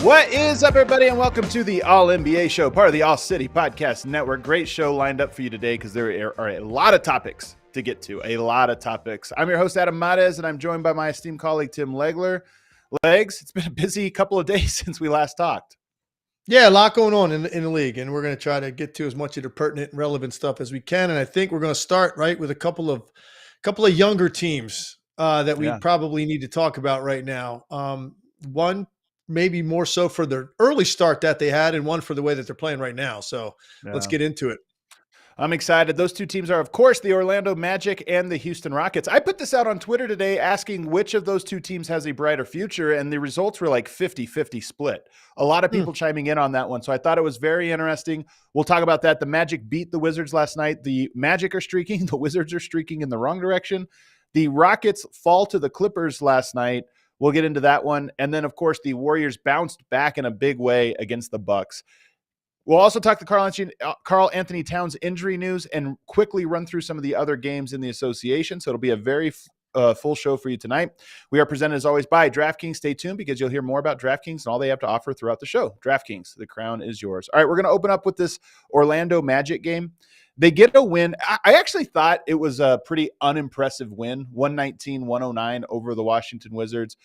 What is up, everybody, and welcome to the All-NBA Show, part of the All-City Podcast Network. Great show lined up for you today because there are a lot of topics to get to, a lot of topics. I'm your host, Adam Matez, and I'm joined by my esteemed colleague, Tim Legler. Legs, it's been a busy couple of days since we last talked. Yeah, a lot going on in the league, and we're going to try to get to as much of the pertinent and relevant stuff as we can. And I think we're going to start right with a couple of younger teams that we probably need to talk about right now. One maybe more so for the early start that they had, and one for the way that they're playing right now. So let's get into it. I'm excited. Those two teams are, of course, the Orlando Magic and the Houston Rockets. I put this out on Twitter today asking which of those two teams has a brighter future, and the results were like 50-50 split. A lot of people chiming in on that one, so I thought it was very interesting. We'll talk about that. The Magic beat the Wizards last night. The Magic are streaking. The Wizards are streaking in the wrong direction. The Rockets fall to the Clippers last night. We'll get into that one. And then, of course, the Warriors bounced back in a big way against the Bucks. We'll also talk the Karl-Anthony Towns injury news and quickly run through some of the other games in the association. So it'll be a very full show for you tonight. We are presented, as always, by DraftKings. Stay tuned because you'll hear more about DraftKings and all they have to offer throughout the show. DraftKings, the crown is yours. All right, we're going to open up with this Orlando Magic game. They get a win. I actually thought it was a pretty unimpressive win, 119-109 over the Washington Wizards.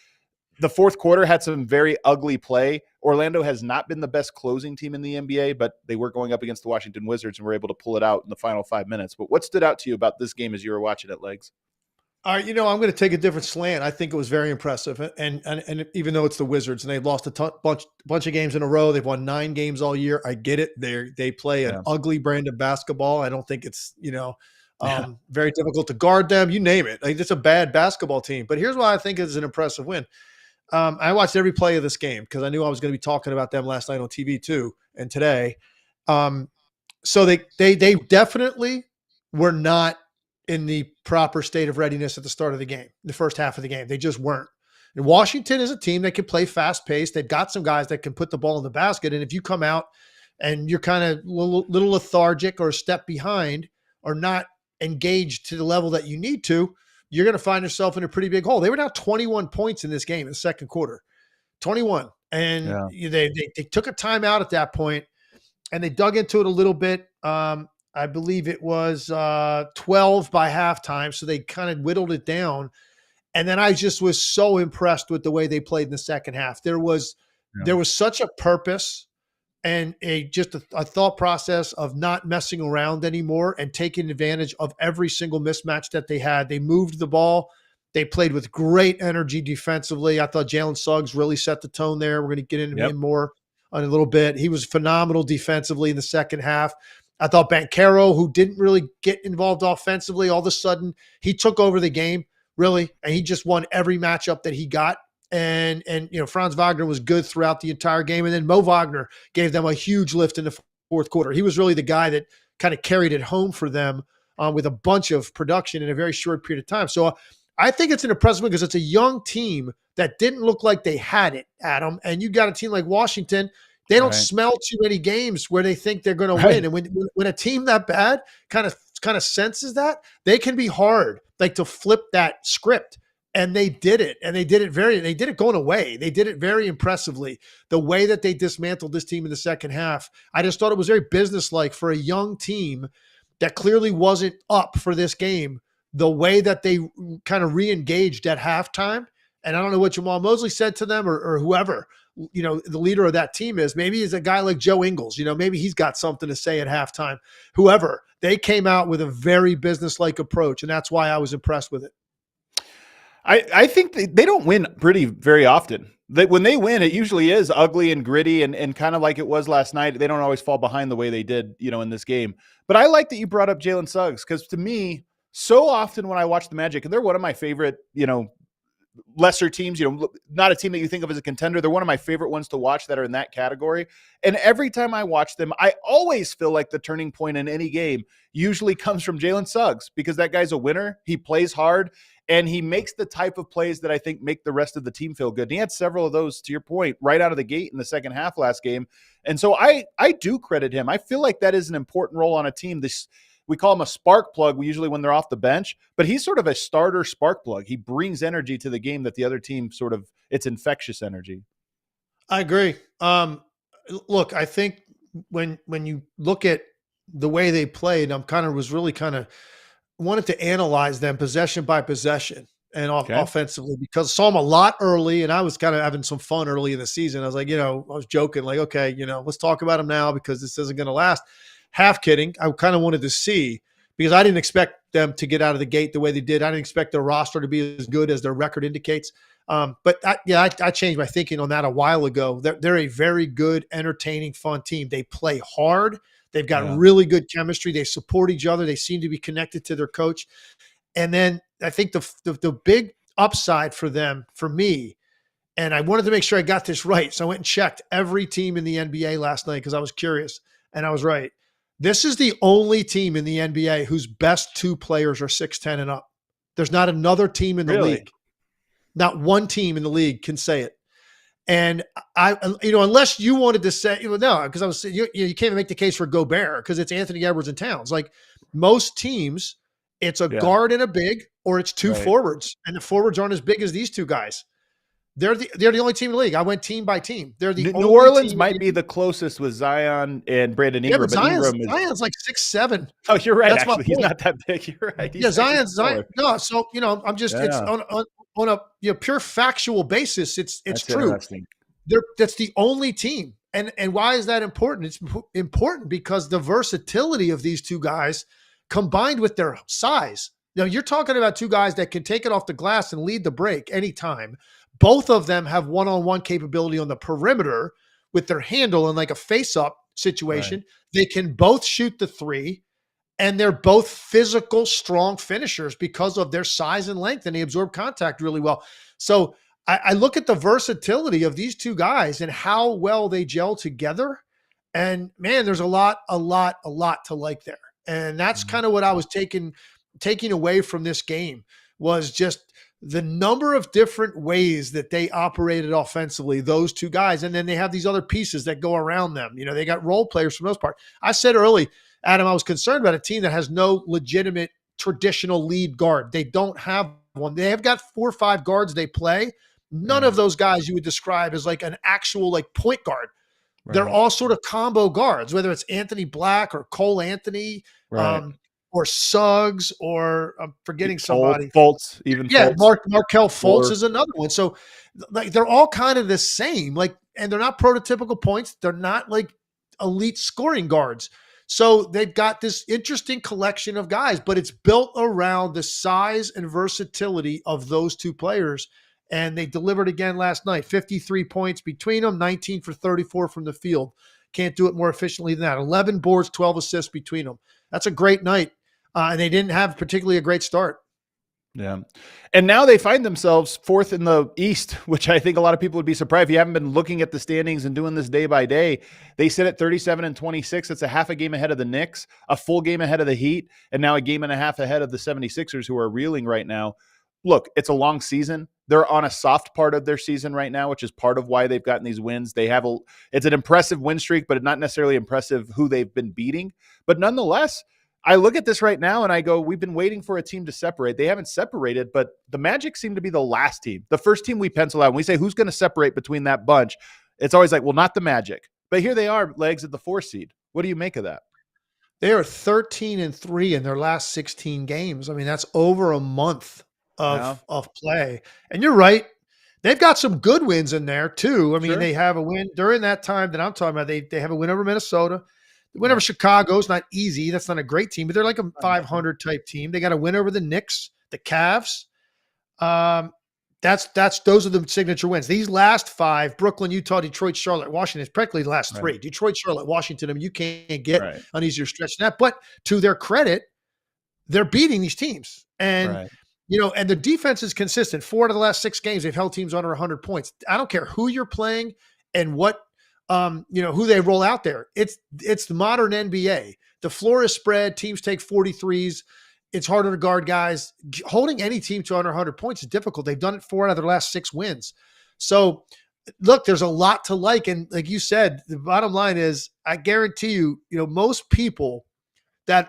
The fourth quarter had some very ugly play. Orlando has not been the best closing team in the NBA, but they were going up against the Washington Wizards and were able to pull it out in the final 5 minutes. But what stood out to you about this game as you were watching it, Legs? All right, I'm going to take a different slant. I think it was very impressive, and even though it's the Wizards and they've lost a bunch of games in a row, they've won 9 games all year. I get it. They play an ugly brand of basketball. I don't think it's very difficult to guard them. You name it. Like, it's a bad basketball team. But here's why I think it's an impressive win. I watched every play of this game because I knew I was going to be talking about them last night on TV too, and today. So they definitely were not in the proper state of readiness at the start of the game, the first half of the game. They just weren't. And Washington is a team that can play fast-paced. They've got some guys that can put the ball in the basket, and if you come out and you're kind of little lethargic or a step behind or not engaged to the level that you need to, you're going to find yourself in a pretty big hole. They were now 21 points in this game in the second quarter, 21. And they took a timeout at that point, and they dug into it a little bit. I believe it was 12 by halftime, so they kind of whittled it down. And then I just was so impressed with the way they played in the second half. There was such a purpose and a thought process of not messing around anymore and taking advantage of every single mismatch that they had. They moved the ball. They played with great energy defensively. I thought Jalen Suggs really set the tone there. We're going to get into him more in a little bit. He was phenomenal defensively in the second half. I thought Banchero, who didn't really get involved offensively, all of a sudden he took over the game, really, and he just won every matchup that he got. And Franz Wagner was good throughout the entire game. And then Mo Wagner gave them a huge lift in the fourth quarter. He was really the guy that kind of carried it home for them with a bunch of production in a very short period of time. So I think it's an impressive one because it's a young team that didn't look like they had it, Adam. And you got a team like Washington. They don't smell too many games where they think they're going to win. And when a team that bad kind of senses that, they can be hard, like to flip that script. And they did it. And they did it going away. They did it very impressively. The way that they dismantled this team in the second half, I just thought it was very businesslike for a young team that clearly wasn't up for this game, the way that they kind of re-engaged at halftime. And I don't know what Jamal Mosley said to them or whoever, the leader of that team is. Maybe it's a guy like Joe Ingles. Maybe he's got something to say at halftime. Whoever, they came out with a very businesslike approach, and that's why I was impressed with it. I think they don't win very often. When they win, it usually is ugly and gritty and kind of like it was last night. They don't always fall behind the way they did, in this game. But I like that you brought up Jalen Suggs, because to me, so often when I watch the Magic, and they're one of my favorite, lesser teams, not a team that you think of as a contender. They're one of my favorite ones to watch that are in that category. And every time I watch them, I always feel like the turning point in any game usually comes from Jalen Suggs, because that guy's a winner. He plays hard, and he makes the type of plays that I think make the rest of the team feel good. And he had several of those, to your point, right out of the gate in the second half last game. And so I do credit him. I feel like that is an important role on a team. We call him a spark plug usually when they're off the bench, but he's sort of a starter spark plug. He brings energy to the game that the other team it's infectious energy. I agree. Look, I think when you look at the way they played, wanted to analyze them possession by possession and offensively, because I saw them a lot early, and I was kind of having some fun early in the season. I was like, I was joking, like, okay, let's talk about them now because this isn't going to last. Half kidding. I kind of wanted to see, because I didn't expect them to get out of the gate the way they did. I didn't expect their roster to be as good as their record indicates. But I changed my thinking on that a while ago. They're a very good, entertaining, fun team. They play hard. They've got really good chemistry. They support each other. They seem to be connected to their coach. And then I think the big upside for them, for me, and I wanted to make sure I got this right, so I went and checked every team in the NBA last night because I was curious, and I was right. This is the only team in the NBA whose best two players are 6'10" and up. There's not another team in the league. Not one team in the league can say it. And unless you wanted to say, no, because I was saying, you can't even make the case for Gobert because it's Anthony Edwards and Towns. Like most teams, it's a guard and a big, or it's two forwards, and the forwards aren't as big as these two guys. They're the only team in the league. I went team by team. They're the New Orleans might be the closest with Zion and Brandon Ingram. Yeah, but Zion's like 6'7". Oh, you're right. That's actually, he's not that big. You're right. Zion. No, so I'm just it's on a pure factual basis. It's true. That's the only team. And why is that important? It's important because the versatility of these two guys combined with their size. Now you're talking about two guys that can take it off the glass and lead the break anytime. Both of them have one-on-one capability on the perimeter with their handle in like a face-up situation. Right. They can both shoot the three, and they're both physical, strong finishers because of their size and length, and they absorb contact really well. So I look at the versatility of these two guys and how well they gel together. And man, there's a lot to like there. And that's kind of what I was taking away from this game, was just the number of different ways that they operated offensively, those two guys. And then they have these other pieces that go around them. They got role players for the most part. I said early, Adam, I was concerned about a team that has no legitimate traditional lead guard. They don't have one. They have got 4 or 5 guards they play. None of those guys you would describe as like an actual like point guard. Right. They're all sort of combo guards, whether it's Anthony Black or Cole Anthony, or Suggs, or I'm forgetting somebody. Fultz, Fultz. Markelle Fultz is another one. So like they're all kind of the same, like, and they're not prototypical points. They're not like elite scoring guards. So they've got this interesting collection of guys, but it's built around the size and versatility of those two players. And they delivered again last night, 53 points between them, 19 for 34 from the field. Can't do it more efficiently than that. 11 boards, 12 assists between them. That's a great night. And they didn't have particularly a great start. Yeah. And now they find themselves 4th in the East, which I think a lot of people would be surprised if you haven't been looking at the standings and doing this day by day. They sit at 37-26. It's a half a game ahead of the Knicks, a full game ahead of the Heat, and now a game and a half ahead of the 76ers, who are reeling right now. Look, it's a long season. They're on a soft part of their season right now, which is part of why they've gotten these wins. It's an impressive win streak, but not necessarily impressive who they've been beating. But nonetheless, I look at this right now and I go, we've been waiting for a team to separate. They haven't separated, but the Magic seem to be the last team. The first team we pencil out, when we say who's going to separate between that bunch, it's always like, well, not the Magic. But here they are, legs at the 4 seed. What do you make of that? They are 13-3 in their last 16 games. I mean, that's over a month of play. And you're right. They've got some good wins in there too. I mean, They have a win during that time that I'm talking about. They have a win over Minnesota. The win over Chicago's not easy. That's not a great team, but they're like a 500 type team. They got a win over the Knicks, the Cavs. Those are the signature wins. These last 5, Brooklyn, Utah, Detroit, Charlotte, Washington, practically the last 3. Detroit, Charlotte, Washington, I mean, you can't get an easier stretch than that. But to their credit, they're beating these teams. And, and the defense is consistent. 4 out of the last 6 games, they've held teams under 100 points. I don't care who you're playing and what, who they roll out there. It's the modern NBA. The floor is spread. Teams take 43s. It's harder to guard guys. Holding any team to under 100 points is difficult. They've done it 4 out of their last 6 wins. So, look, there's a lot to like. And like you said, the bottom line is, I guarantee you, most people that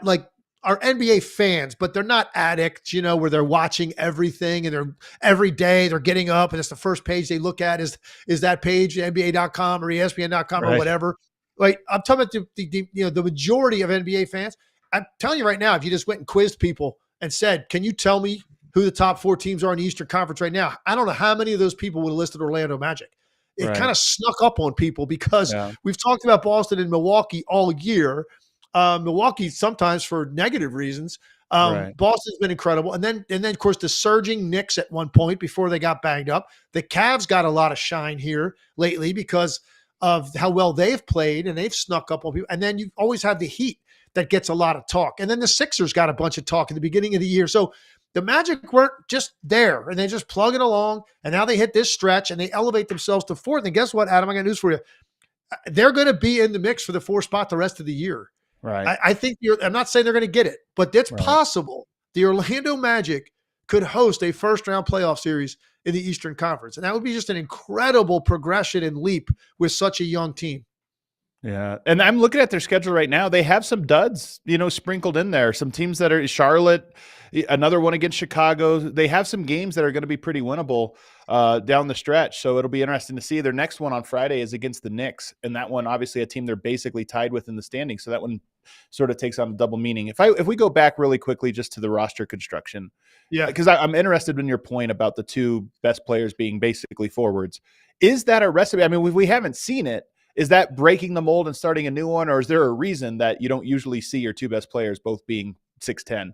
are NBA fans, but they're not addicts, where they're watching everything and every day they're getting up and it's the first page they look at is that page, NBA.com or ESPN.com or whatever. Like, I'm talking about the majority of NBA fans. I'm telling you right now, if you just went and quizzed people and said, can you tell me who the top 4 teams are in the Eastern Conference right now? I don't know how many of those people would have listed Orlando Magic. It kind of snuck up on people because we've talked about Boston and Milwaukee all year. Milwaukee sometimes for negative reasons. Boston's been incredible. And then, of course, the surging Knicks at one point before they got banged up. The Cavs got a lot of shine here lately because of how well they've played, and they've snuck up on people. And then you always have the Heat that gets a lot of talk. And then the Sixers got a bunch of talk at the beginning of the year. So the Magic weren't just there, and they just plug it along, and now they hit this stretch, and they elevate themselves to 4th. And guess what, Adam? I got news for you. They're going to be in the mix for the 4th spot the rest of the year. I think I'm not saying they're going to get it, but it's possible the Orlando Magic could host a first-round playoff series in the Eastern Conference. And that would be just an incredible progression and leap with such a young team. Yeah. And I'm looking at their schedule right now. They have some duds, sprinkled in there. Some teams that are Charlotte, another one against Chicago. They have some games that are going to be pretty winnable down the stretch. So it'll be interesting to see. Their next one on Friday is against the Knicks. And that one, obviously, a team they're basically tied with in the standings. So that one sort of takes on a double meaning. If we go back really quickly just to the roster construction, because I'm interested in your point about the 2 best players being basically forwards. Is that a recipe? I mean, we haven't seen it. Is that breaking the mold and starting a new one, or is there a reason that you don't usually see your 2 best players both being 6'10"?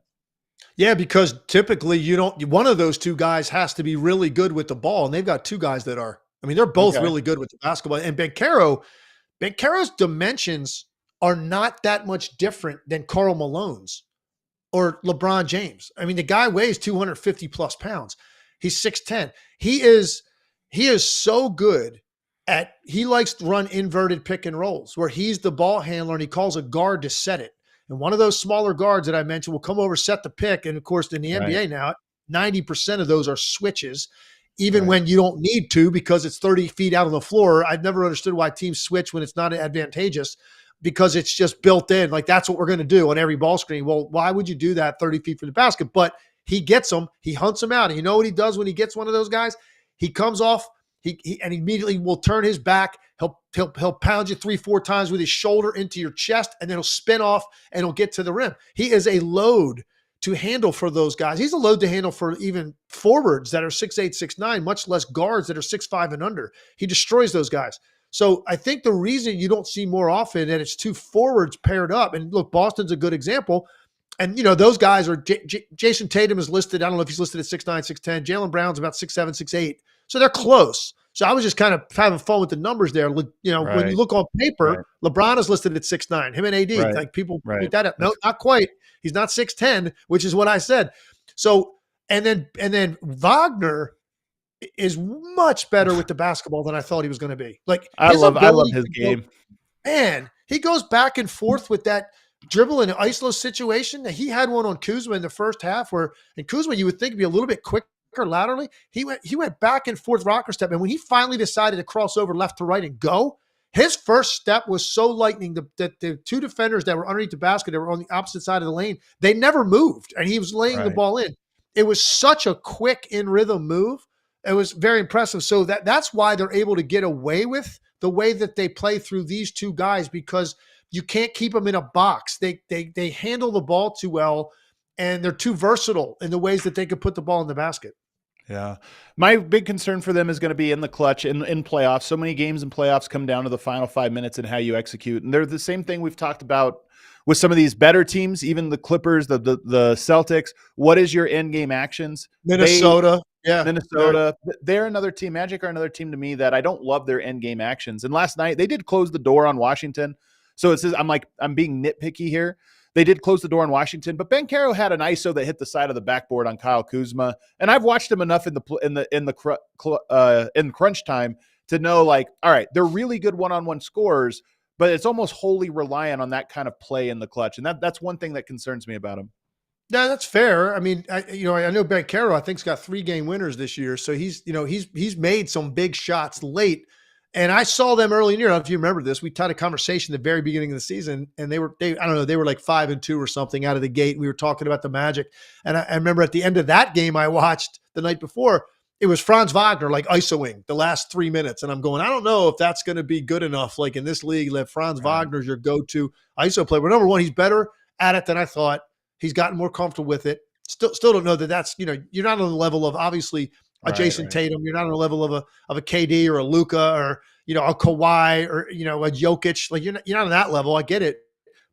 Yeah, because typically one of those 2 guys has to be really good with the ball, and they've got 2 guys that are. I mean, they're both really good with the basketball. And Banchero's dimensions are not that much different than Karl Malone's or LeBron James. I mean, the guy weighs 250 plus pounds. He's 6'10". He is so good. He likes to run inverted pick and rolls where he's the ball handler and he calls a guard to set it. And one of those smaller guards that I mentioned will come over, set the pick. And of course, in the NBA now, 90% of those are switches, even when you don't need to, because it's 30 feet out on the floor. I've never understood why teams switch when it's not advantageous, because it's just built in. Like, that's what we're going to do on every ball screen. Well, why would you do that 30 feet from the basket? But he gets them. He hunts them out. And you know what he does when he gets one of those guys? He comes off. He immediately will turn his back. He'll pound you 3-4 times with his shoulder into your chest, and then he'll spin off and he'll get to the rim. He is a load to handle for those guys. He's a load to handle for even forwards that are 6'8", 6'9", much less guards that are 6'5" and under. He destroys those guys. So I think the reason you don't see more often that it's 2 forwards paired up, and look, Boston's a good example. And, those guys are Jason Tatum is listed. I don't know if he's listed at 6'9", 6'10". Jaylen Brown's about 6'7", 6'8". So they're close. So I was just kind of having fun with the numbers there. When you look on paper, LeBron is listed at 6'9". Him and AD, like people pick that up. No, not quite. He's not 6'10", which is what I said. So, and then Wagner is much better with the basketball than I thought he was going to be. Like, I love his game. Man, he goes back and forth with that dribble in an ISO situation. He had one on Kuzma in the first half and Kuzma, you would think, would be a little bit quicker laterally. He went back and forth rocker step. And when he finally decided to cross over left to right and go, his first step was so lightning that the 2 defenders that were underneath the basket, that were on the opposite side of the lane, they never moved. And he was laying the ball in. It was such a quick in rhythm move. It was very impressive. So that's why they're able to get away with the way that they play through these 2 guys, because you can't keep them in a box. They handle the ball too well, and they're too versatile in the ways that they could put the ball in the basket. Yeah. My big concern for them is going to be in the clutch in playoffs. So many games in playoffs come down to the final 5 minutes and how you execute. And they're the same thing we've talked about with some of these better teams, even the Clippers, the Celtics. What is your end game actions? Minnesota. Minnesota, they're another team. Magic are another team to me that I don't love their end game actions. And last night they did close the door on Washington. So it says I'm being nitpicky here. They did close the door on Washington, but Banchero had an ISO that hit the side of the backboard on Kyle Kuzma, and I've watched him enough in crunch time to know, like, all right, they're really good one-on-one scorers, but it's almost wholly reliant on that kind of play in the clutch, and that's one thing that concerns me about him. Yeah, that's fair. I mean, I know Banchero, I think, has got 3 game winners this year, so he's made some big shots late. And I saw them early in the year. I don't know if you remember this. We had a conversation at the very beginning of the season, and they were like 5-2 or something out of the gate. We were talking about the Magic. And I remember at the end of that game I watched the night before, it was Franz Wagner, like ISOing the last 3 minutes. And I'm going, I don't know if that's going to be good enough. Like in this league, let Franz Wagner's your go-to ISO player. But number one, he's better at it than I thought. He's gotten more comfortable with it. Still don't know that that's, you're not on the level of obviously a Jason Tatum. You're not on the level of a KD or a Luka or, a Kawhi or, a Jokic. Like you're not on that level. I get it,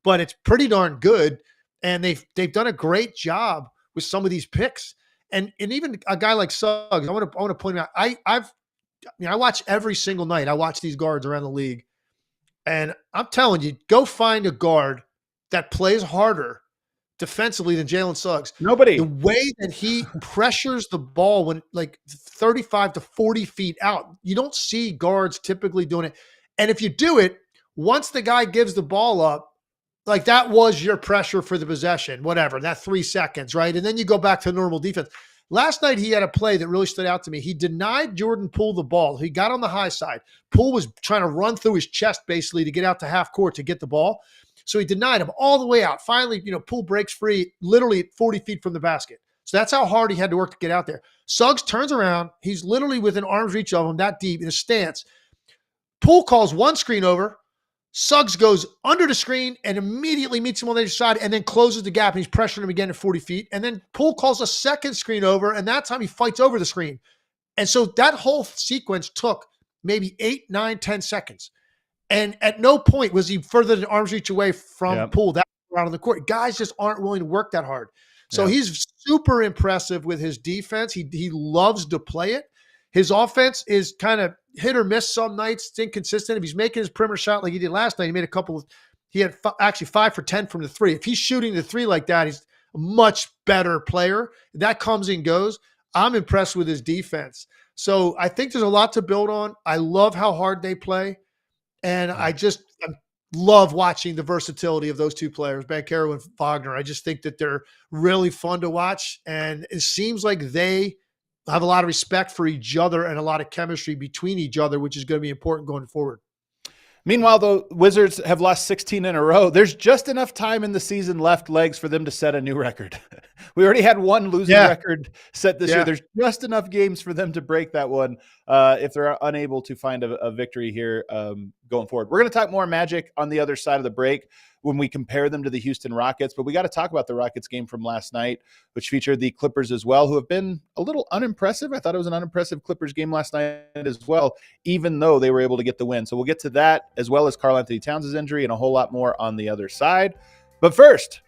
but it's pretty darn good. And they've done a great job with some of these picks. And even a guy like Suggs, I want to point out, I watch every single night. I watch these guards around the league, and I'm telling you, go find a guard that plays harder defensively than Jalen Suggs. Nobody. The way that he pressures the ball when like 35 to 40 feet out, you don't see guards typically doing it. And if you do it, once the guy gives the ball up, like that was your pressure for the possession, whatever, that 3 seconds, right? And then you go back to normal defense. Last night, he had a play that really stood out to me. He denied Jordan Poole the ball. He got on the high side. Poole was trying to run through his chest basically to get out to half court to get the ball. So he denied him all the way out. Finally, Poole breaks free literally at 40 feet from the basket. So that's how hard he had to work to get out there. Suggs turns around. He's literally within arm's reach of him, that deep in a stance. Poole calls one screen over. Suggs goes under the screen and immediately meets him on the other side and then closes the gap, and he's pressuring him again at 40 feet. And then Poole calls a second screen over, and that time he fights over the screen. And so that whole sequence took maybe 8, 9, 10 seconds. And at no point was he further than arm's reach away from Poole that around on the court. Guys just aren't willing to work that hard. So he's super impressive with his defense. He loves to play it. His offense is kind of hit or miss some nights. It's inconsistent. If he's making his perimeter shot like he did last night, he had actually 5 for 10 from the 3. If he's shooting the 3 like that, he's a much better player. That comes and goes. I'm impressed with his defense. So I think there's a lot to build on. I love how hard they play. And I love watching the versatility of those two players, Banchero and Wagner. I just think that they're really fun to watch. And it seems like they have a lot of respect for each other and a lot of chemistry between each other, which is going to be important going forward. Meanwhile, the Wizards have lost 16 in a row. There's just enough time in the season left, legs, for them to set a new record. We already had one losing record set this year. There's just enough games for them to break that one if they're unable to find a victory here going forward. We're going to talk more Magic on the other side of the break when we compare them to the Houston Rockets, but we got to talk about the Rockets game from last night, which featured the Clippers as well, who have been a little unimpressive. I thought it was an unimpressive Clippers game last night as well, even though they were able to get the win. So we'll get to that as well as Karl-Anthony Towns' injury and a whole lot more on the other side. But first,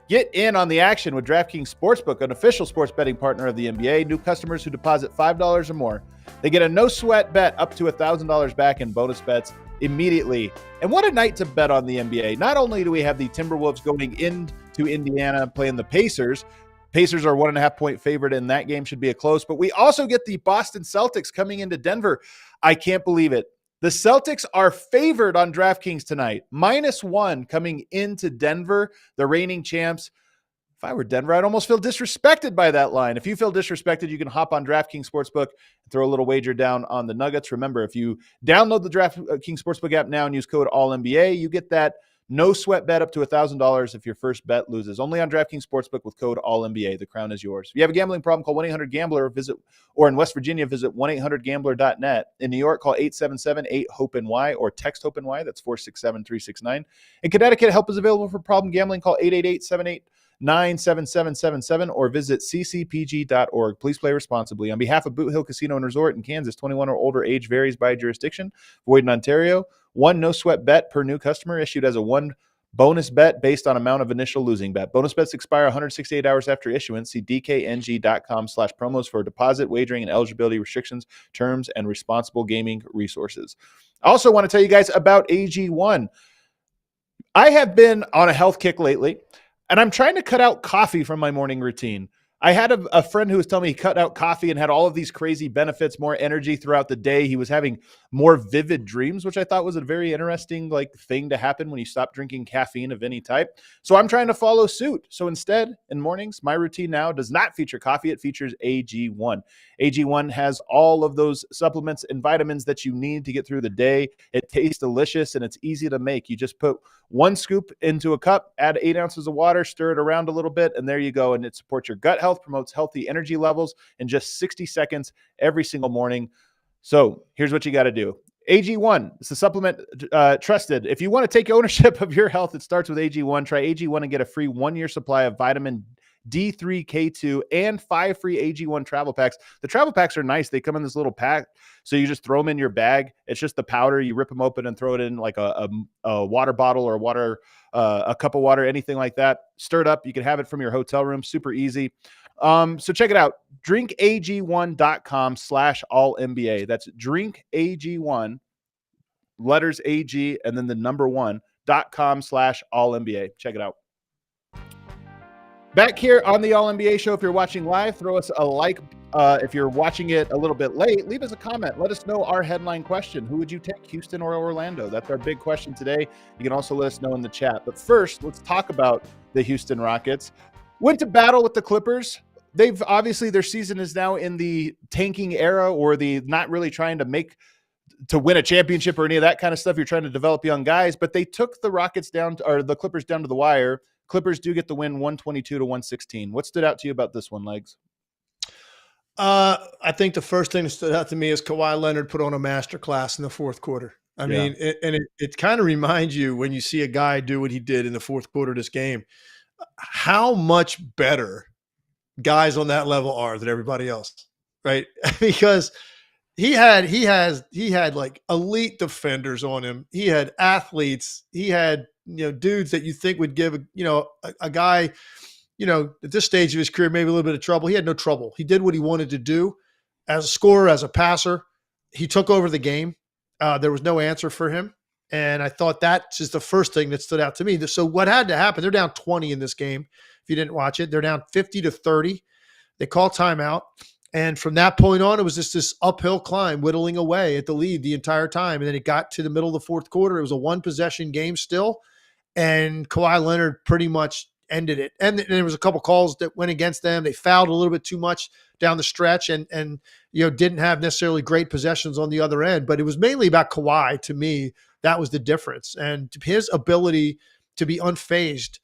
get in on the action with DraftKings Sportsbook, an official sports betting partner of the NBA. New customers who deposit $5 or more, they get a no-sweat bet up to $1,000 back in bonus bets immediately. And what a night to bet on the NBA. Not only do we have the Timberwolves going into Indiana playing the Pacers. Pacers are 1.5 point favorite, and that game should be a close. But we also get the Boston Celtics coming into Denver. I can't believe it. The Celtics are favored on DraftKings tonight. -1 coming into Denver, the reigning champs. If I were Denver, I'd almost feel disrespected by that line. If you feel disrespected, you can hop on DraftKings Sportsbook and throw a little wager down on the Nuggets. Remember, if you download the DraftKings Sportsbook app now and use code ALLNBA, you get that No sweat bet up to $1,000 if your first bet loses. Only on DraftKings Sportsbook with code ALLNBA. The crown is yours. If you have a gambling problem, call 1-800-GAMBLER. Or in West Virginia, visit 1-800-GAMBLER.net. In New York, call 877-8-HOPE-NY or text HOPE-NY. That's 467-369. In Connecticut, help is available for problem gambling. Call 888-78-97777 or visit ccpg.org. Please play responsibly. On behalf of Boot Hill Casino and Resort in Kansas, 21 or older, age varies by jurisdiction. Void in Ontario. One no sweat bet per new customer issued as a one bonus bet based on amount of initial losing bet. Bonus bets expire 168 hours after issuance. See dkng.com/promos for deposit, wagering, and eligibility restrictions, terms, and responsible gaming resources. I also want to tell you guys about AG1. I have been on a health kick lately, and I'm trying to cut out coffee from my morning routine. I had a friend who was telling me he cut out coffee and had all of these crazy benefits, more energy throughout the day. He was having more vivid dreams, which I thought was a very interesting thing to happen when you stop drinking caffeine of any type. So I'm trying to follow suit. So instead, in mornings, my routine now does not feature coffee. It features AG1. AG1 has all of those supplements and vitamins that you need to get through the day. It tastes delicious and it's easy to make. You just put one scoop into a cup, add 8 ounces of water, stir it around a little bit, and there you go. And it supports your gut health, promotes healthy energy levels in just 60 seconds every single morning. So here's what you got to do. AG1, it's a supplement trusted. If you want to take ownership of your health, it starts with AG1. Try AG1 and get a free 1-year supply of vitamin D3K2 and 5 free AG1 travel packs. The travel packs are nice. They come in this little pack, so you just throw them in your bag. It's just the powder. You rip them open and throw it in like a water bottle or a cup of water, anything like that. Stir it up. You can have it from your hotel room. Super easy. So check it out. drinkag1.com/allnba. That's drinkag1, letters AG, and then the number 1.com/allnba. Check it out. Back here on the All NBA show. If you're watching live, throw us a like. If you're watching it a little bit late, leave us a comment. Let us know our headline question. Who would you take, Houston or Orlando? That's our big question today. You can also let us know in the chat. But first, let's talk about the Houston Rockets. Went to battle with the Clippers. They've obviously, their season is now in the tanking era, or the not really trying to win a championship or any of that kind of stuff. You're trying to develop young guys, but they took the Clippers down to the wire. Clippers do get the win 122-116. What stood out to you about this one, Legs? I think the first thing that stood out to me is Kawhi Leonard put on a masterclass in the fourth quarter. I mean, it kind of reminds you when you see a guy do what he did in the fourth quarter of this game, how much better guys on that level are than everybody else, right? Because he had like elite defenders on him. He had athletes. He had, dudes that you think would give a guy, at this stage of his career, maybe a little bit of trouble. He had no trouble. He did what he wanted to do as a scorer, as a passer. He took over the game. There was no answer for him. And I thought that's just the first thing that stood out to me. So what had to happen, they're down 20 in this game. If you didn't watch it, they're down 50-30. They call timeout. And from that point on, it was just this uphill climb, whittling away at the lead the entire time. And then it got to the middle of the fourth quarter. It was a 1-possession game still. And Kawhi Leonard pretty much ended it. And there was a couple calls that went against them. They fouled a little bit too much down the stretch and didn't have necessarily great possessions on the other end. But it was mainly about Kawhi. To me, that was the difference. And his ability to be unfazed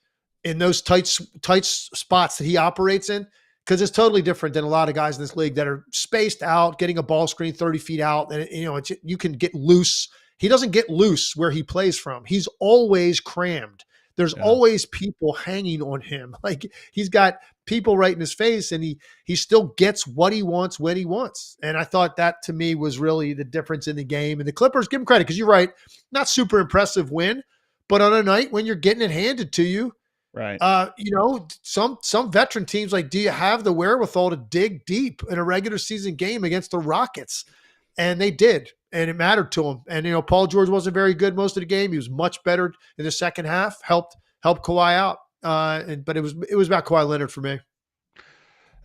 in those tight spots that he operates in, because it's totally different than a lot of guys in this league that are spaced out, getting a ball screen 30 feet out. And, you can get loose. He doesn't get loose where he plays from. He's always crammed. There's always people hanging on him. Like, he's got people right in his face, and he still gets what he wants when he wants. And I thought that, to me, was really the difference in the game. And the Clippers, give them credit, because you're right, not super impressive win, but on a night when you're getting it handed to you, right? Some veteran teams, like, do you have the wherewithal to dig deep in a regular season game against the Rockets? And they did, and it mattered to them. And, Paul George wasn't very good most of the game. He was much better in the second half, helped Kawhi out. But it was about Kawhi Leonard for me.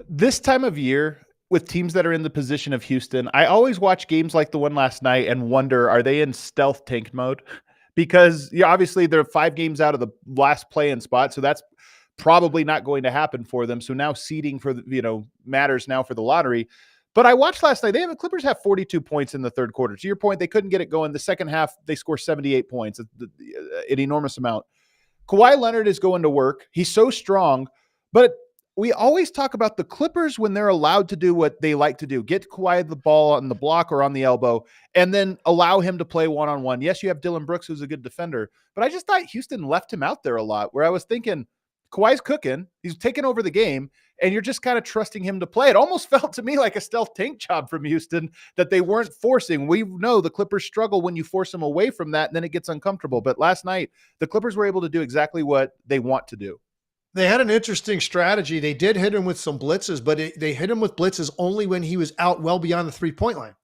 This time of year, with teams that are in the position of Houston, I always watch games like the one last night and wonder, are they in stealth tank mode? Because obviously they're 5 games out of the last play-in spot, so that's probably not going to happen for them. So now seeding for matters now for the lottery. But I watched last night. The Clippers have 42 points in the third quarter. To your point, they couldn't get it going. The second half, they score 78 points, an enormous amount. Kawhi Leonard is going to work. He's so strong, but we always talk about the Clippers when they're allowed to do what they like to do, get Kawhi the ball on the block or on the elbow, and then allow him to play one-on-one. Yes, you have Dylan Brooks, who's a good defender, but I just thought Houston left him out there a lot, where I was thinking, Kawhi's cooking, he's taking over the game, and you're just kind of trusting him to play. It almost felt to me like a stealth tank job from Houston that they weren't forcing. We know the Clippers struggle when you force them away from that, and then it gets uncomfortable. But last night, the Clippers were able to do exactly what they want to do. They had an interesting strategy. They did hit him with some blitzes, but they hit him with blitzes only when he was out well beyond the 3-point line.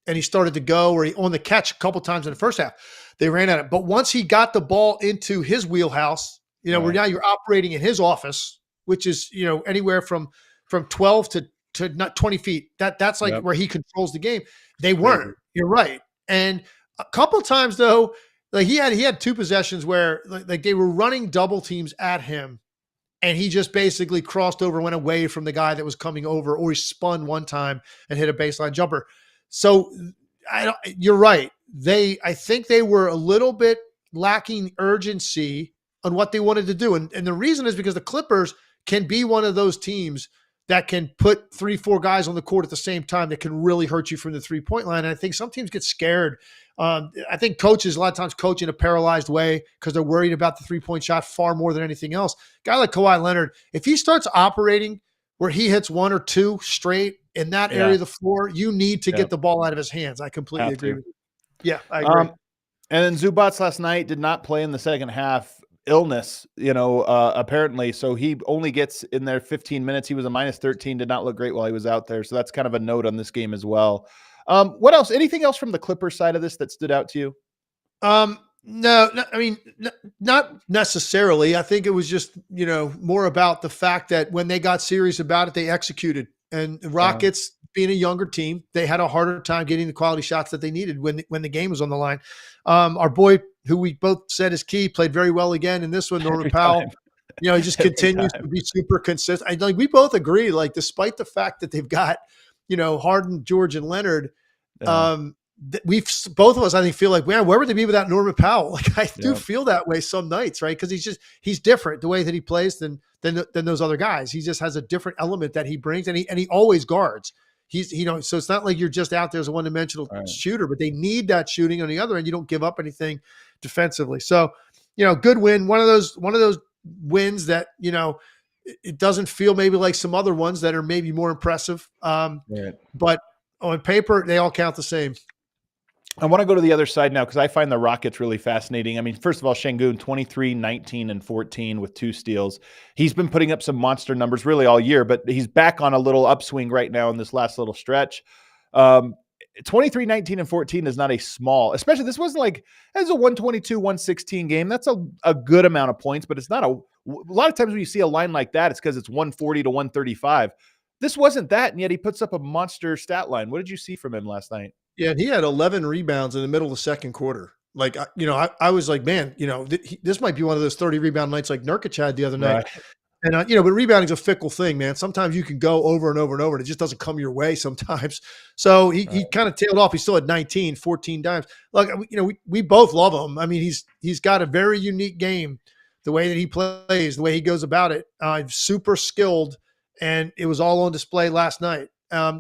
And he started to go, or he on the catch a couple times in the first half. They ran at it. But once he got the ball into his wheelhouse, where now you're operating in his office, which is, anywhere from 12 to not 20 feet. That's like where he controls the game. They weren't. You're right. And a couple of times though, like he had two possessions where like they were running double teams at him, and he just basically crossed over, went away from the guy that was coming over, or he spun one time and hit a baseline jumper. So you're right. I think they were a little bit lacking urgency on what they wanted to do. And the reason is because the Clippers can be one of those teams that can put 3-4 guys on the court at the same time that can really hurt you from the 3-point line. And I think some teams get scared. I think coaches a lot of times coach in a paralyzed way because they're worried about the 3-point shot far more than anything else. A guy like Kawhi Leonard, if he starts operating where he hits 1 or 2 straight in that area of the floor, you need to get the ball out of his hands. I completely agree with you. Yeah, I agree. And then Zubats last night did not play in the second half. Illness, apparently. So he only gets in there 15 minutes. He was a -13, did not look great while he was out there. So that's kind of a note on this game as well. What else? Anything else from the Clippers side of this that stood out to you? No, I mean, not necessarily. I think it was just, more about the fact that when they got serious about it, they executed. And the Rockets, being a younger team, they had a harder time getting the quality shots that they needed when the game was on the line. Our boy, who we both said is key, played very well again in this one, Norman Powell. He just continues to be super consistent. We both agree, despite the fact that they've got, Harden, George, and Leonard, we've both of us, I think, feel like, man, where would they be without Norman Powell? I do feel that way some nights, right? Because he's different the way that he plays than those other guys. He just has a different element that he brings, and he always guards. So it's not like you're just out there as a one-dimensional shooter, but they need that shooting on the other end. You don't give up anything defensively. So, good win. One of those wins that, it doesn't feel maybe like some other ones that are maybe more impressive. But on paper, they all count the same. I want to go to the other side now because I find the Rockets really fascinating. I mean, first of all, Sengun, 23, 19, and 14 with 2 steals. He's been putting up some monster numbers really all year, but he's back on a little upswing right now in this last little stretch. 23, 19, and 14 is not a small, especially this wasn't like, as a 122, 116 game. That's a good amount of points, but it's not a lot of times when you see a line like that, it's because it's 140 to 135. This wasn't that, and yet he puts up a monster stat line. What did you see from him last night? Yeah, and he had 11 rebounds in the middle of the second quarter. I was like, man, this might be one of those 30 rebound nights like Nurkic had the other night. And, but rebounding is a fickle thing, man. Sometimes you can go over and over and over, and it just doesn't come your way sometimes. So he kind of tailed off. He still had 19, 14 dimes. Look, we both love him. I mean, he's got a very unique game, the way that he plays, the way he goes about it. Super skilled, and it was all on display last night.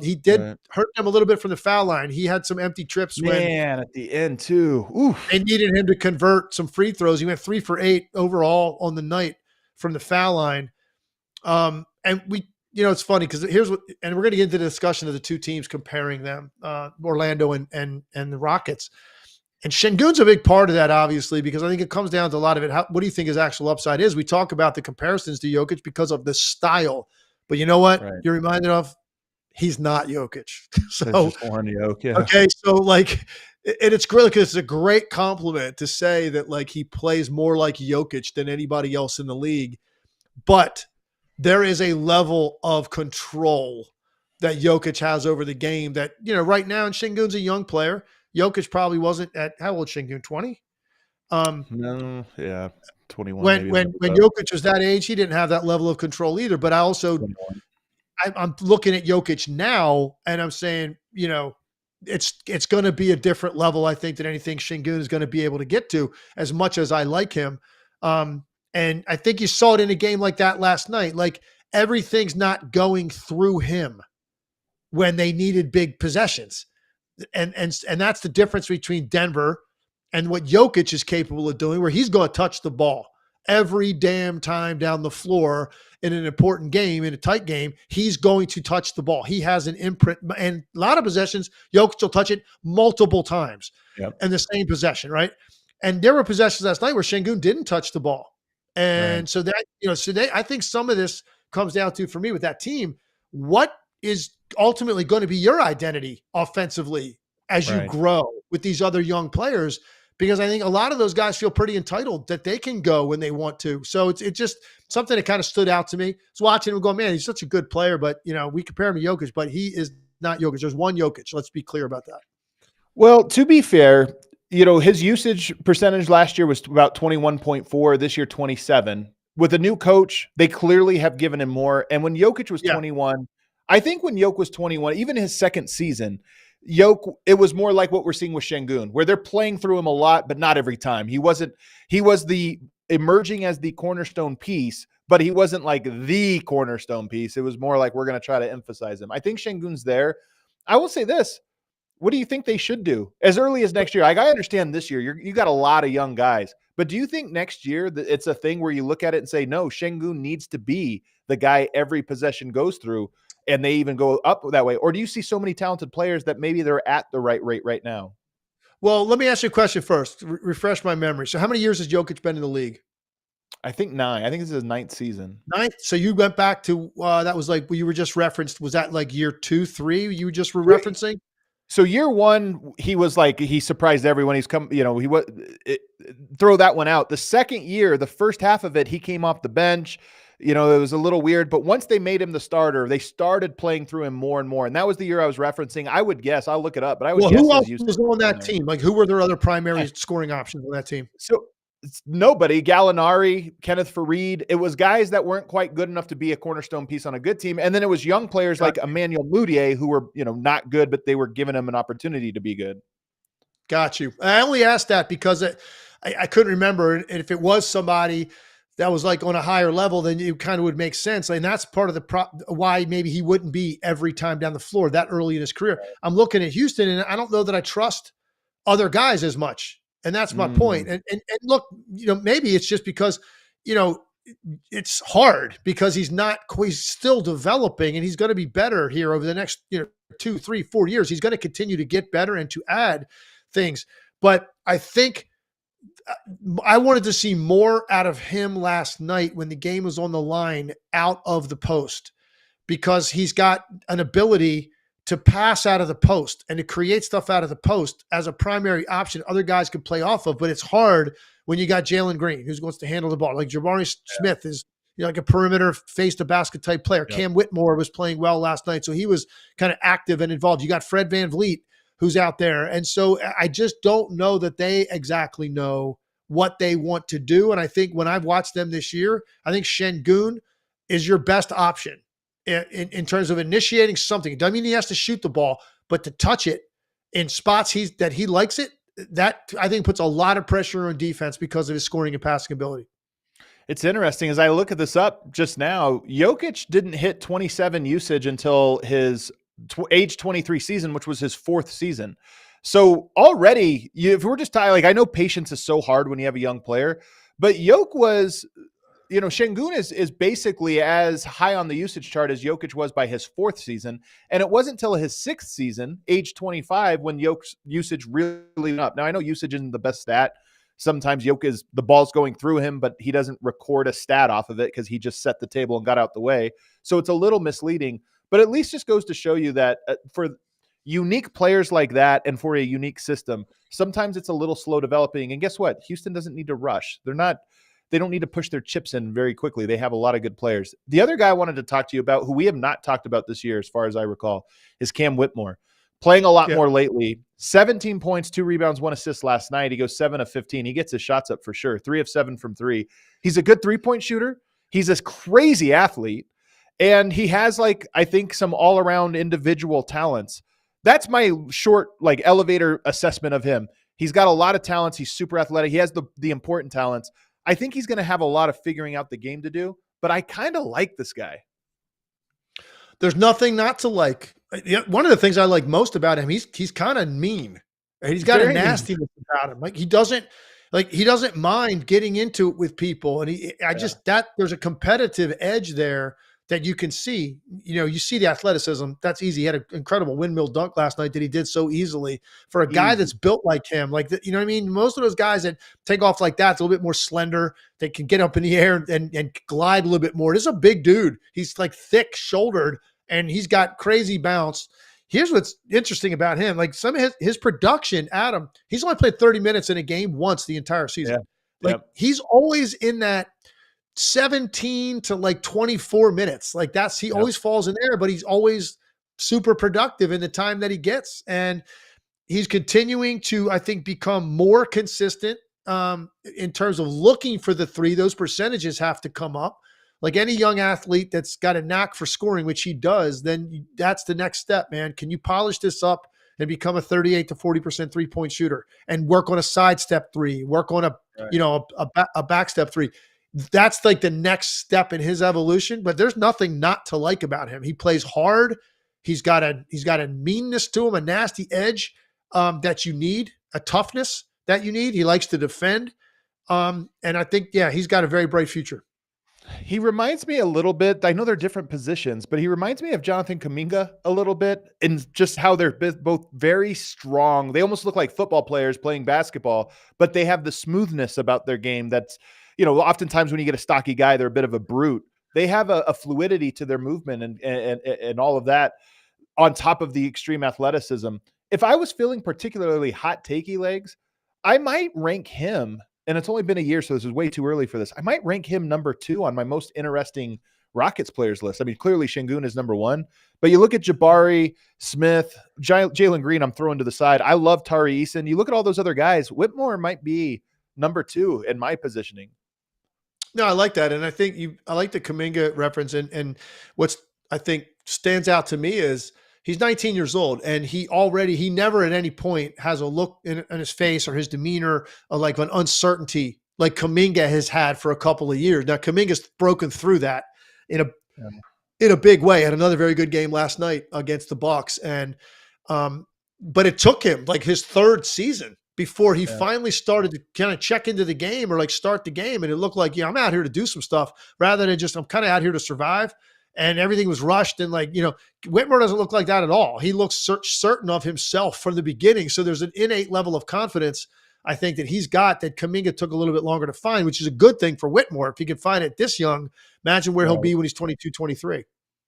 He did hurt them a little bit from the foul line. He had some empty trips at the end too. Oof. They needed him to convert some free throws. He went 3 for 8 overall on the night from the foul line. And we, it's funny because we're going to get into the discussion of the two teams comparing them, Orlando and the Rockets. And Sengun's a big part of that, obviously, because I think it comes down to a lot of it. What do you think his actual upside is? We talk about the comparisons to Jokic because of the style, but you know what? You're reminded of. He's not Jokic. So okay, so it's great because it's a great compliment to say that he plays more like Jokic than anybody else in the league. But there is a level of control that Jokic has over the game that, right now, and Sengun's a young player. Jokic probably wasn't at, how old Sengun, 20? No, yeah, 21. When Jokic was that age, he didn't have that level of control either. But I also 21. I'm looking at Jokic now and I'm saying, it's going to be a different level, I think, than anything Sengun is going to be able to get to, as much as I like him. And I think you saw it in a game like that last night. Like, everything's not going through him when they needed big possessions. And that's the difference between Denver and what Jokic is capable of doing, where he's going to touch the ball every damn time down the floor in an important game, in a tight game. He's going to touch the ball. He has an imprint, and a lot of possessions, Jokic will touch it multiple times in the same possession, right? And there were possessions last night where Sengun didn't touch the ball. And so that, I think some of this comes down to, for me with that team, what is ultimately going to be your identity offensively as you grow with these other young players? Because I think a lot of those guys feel pretty entitled that they can go when they want to. So it's just something that kind of stood out to me. I was watching him going, man, he's such a good player, but we compare him to Jokic, but he is not Jokic. There's one Jokic. Let's be clear about that. Well, to be fair, his usage percentage last year was about 21.4, this year 27. With a new coach, they clearly have given him more. And when Jokic was 21, I think when Jokic was 21, even his second season, it was more like what we're seeing with Sengun, where they're playing through him a lot, but not every time. He was the emerging as the cornerstone piece, but he wasn't like the cornerstone piece. It was more like, we're going to try to emphasize him. I think Sengun's there. I will say this. What do you think they should do as early as next year? Like, I understand this year, you got a lot of young guys, but do you think next year that it's a thing where you look at it and say, no, Sengun needs to be the guy every possession goes through, and they even go up that way? Or do you see so many talented players that maybe they're at the right rate right now? Well, let me ask you a question first. Refresh my memory. So how many years has Jokic been in the league? I think 9. I think this is his 9th season. 9th? So you went back to, that was like, you were just referenced. Was that like year 2, 3 you just were referencing? So year 1, he was like, he surprised everyone. He's come, throw that one out. The second year, the first half of it, he came off the bench. It was a little weird, but once they made him the starter, they started playing through him more and more. And that was the year I was referencing. I would guess, I'll look it up, but I would guess. Who else was on that team? Like, who were their other primary scoring options on that team? So nobody. Gallinari, Kenneth Faried. It was guys that weren't quite good enough to be a cornerstone piece on a good team. And then it was young players like Emmanuel Mudiay, who were, not good, but they were giving him an opportunity to be good. Got you. I only asked that because I couldn't remember. And if it was somebody that was like on a higher level, then it kind of would make sense. And that's part of why maybe he wouldn't be every time down the floor that early in his career. I'm looking at Houston, and I don't know that I trust other guys as much. And that's my point. And look, maybe it's just because, it's hard because he's still developing, and he's going to be better here over the next, 2, 3, 4 years. He's going to continue to get better and to add things. But I think I wanted to see more out of him last night when the game was on the line out of the post, because he's got an ability to pass out of the post and to create stuff out of the post as a primary option other guys can play off of. But it's hard when you got Jalen Green, who wants to handle the ball. Like Jabari Smith is like a perimeter face to basket type player. Cam Whitmore was playing well last night, so he was kind of active and involved. You got Fred VanVleet, who's out there. And so I just don't know that they exactly know what they want to do. And I think when I've watched them this year, I think Sengun is your best option in terms of initiating something. It doesn't mean he has to shoot the ball, but to touch it in spots that he likes it, that I think puts a lot of pressure on defense because of his scoring and passing ability. It's interesting. As I look at this up just now, Jokic didn't hit 27 usage until his age 23 season, which was his 4th season. So already, if we're just tired, like, I know patience is so hard when you have a young player, but Jokic was, Sengun is basically as high on the usage chart as Jokic was by his 4th season. And it wasn't until his 6th season, age 25, when Jokic's usage really went up. Now, I know usage isn't the best stat. Sometimes Jokic the ball's going through him, but he doesn't record a stat off of it because he just set the table and got out the way. So it's a little misleading, but at least just goes to show you that for unique players like that and for a unique system, sometimes it's a little slow developing. And guess what? Houston doesn't need to rush. They don't need to push their chips in very quickly. They have a lot of good players. The other guy I wanted to talk to you about, who we have not talked about this year, as far as I recall, is Cam Whitmore. Playing a lot more lately. 17 points, 2 rebounds, 1 assist last night. He goes 7 of 15. He gets his shots up for sure. 3 of 7 from 3. He's a good 3-point shooter. He's this crazy athlete. And he has like, I think, some all around individual talents. That's my short, like, elevator assessment of him. He's got a lot of talents. He's super athletic. He has the important talents. I think he's going to have a lot of figuring out the game to do, but I kind of like this guy. There's nothing not to like. One of the things I like most about him, he's kind of mean. He's got a nastiness about him. Like he doesn't mind getting into it with people. And there's a competitive edge there that you can see. You see the athleticism. That's easy. He had an incredible windmill dunk last night that he did so easily for a guy that's built like him. Like, you know what I mean? Most of those guys that take off like that, it's a little bit more slender. They can get up in the air and glide a little bit more. This is a big dude. He's like thick shouldered and he's got crazy bounce. Here's what's interesting about him. Like some of his production, Adam, he's only played 30 minutes in a game once the entire season. He's always in that 17 to like 24 minutes. Like he always falls in there, but he's always super productive in the time that he gets. And he's continuing to, I think, become more consistent in terms of looking for the three. Those percentages have to come up. Like any young athlete that's got a knack for scoring, which he does, then that's the next step, man. Can you polish this up and become a 38 to 40% 3-point shooter and work on a sidestep three, work on a backstep three? That's like the next step in his evolution, but there's nothing not to like about him. He plays hard. He's got a meanness to him, a nasty edge that you need, a toughness that you need. He likes to defend. And I think, he's got a very bright future. He reminds me a little bit, I know they're different positions, but he reminds me of Jonathan Kuminga a little bit in just how they're both very strong. They almost look like football players playing basketball, but they have the smoothness about their game that's, oftentimes when you get a stocky guy, they're a bit of a brute. They have a fluidity to their movement and all of that on top of the extreme athleticism. If I was feeling particularly hot takey legs, I might rank him, and it's only been a year, so this is way too early for this. I might rank him number 2 on my most interesting Rockets players list. I mean, clearly Sengun is number 1, but you look at Jabari, Smith, Jalen Green, I'm throwing to the side. I love Tari Eason. You look at all those other guys, Whitmore might be number 2 in my positioning. No, I like that. And I like the Kuminga reference. And what's, I think, stands out to me is he's 19 years old and he never at any point has a look in his face or his demeanor of like an uncertainty like Kuminga has had for a couple of years. Now Kuminga's broken through that in a big way. Had another very good game last night against the Bucks. And, but it took him like his 3rd season before he finally started to kind of check into the game or like start the game. And it looked like, I'm out here to do some stuff rather than just, I'm kind of out here to survive. And everything was rushed. And like, Whitmore doesn't look like that at all. He looks certain of himself from the beginning. So there's an innate level of confidence, I think, that he's got that Kuminga took a little bit longer to find, which is a good thing for Whitmore. If he can find it this young, imagine where he'll be when he's 22, 23.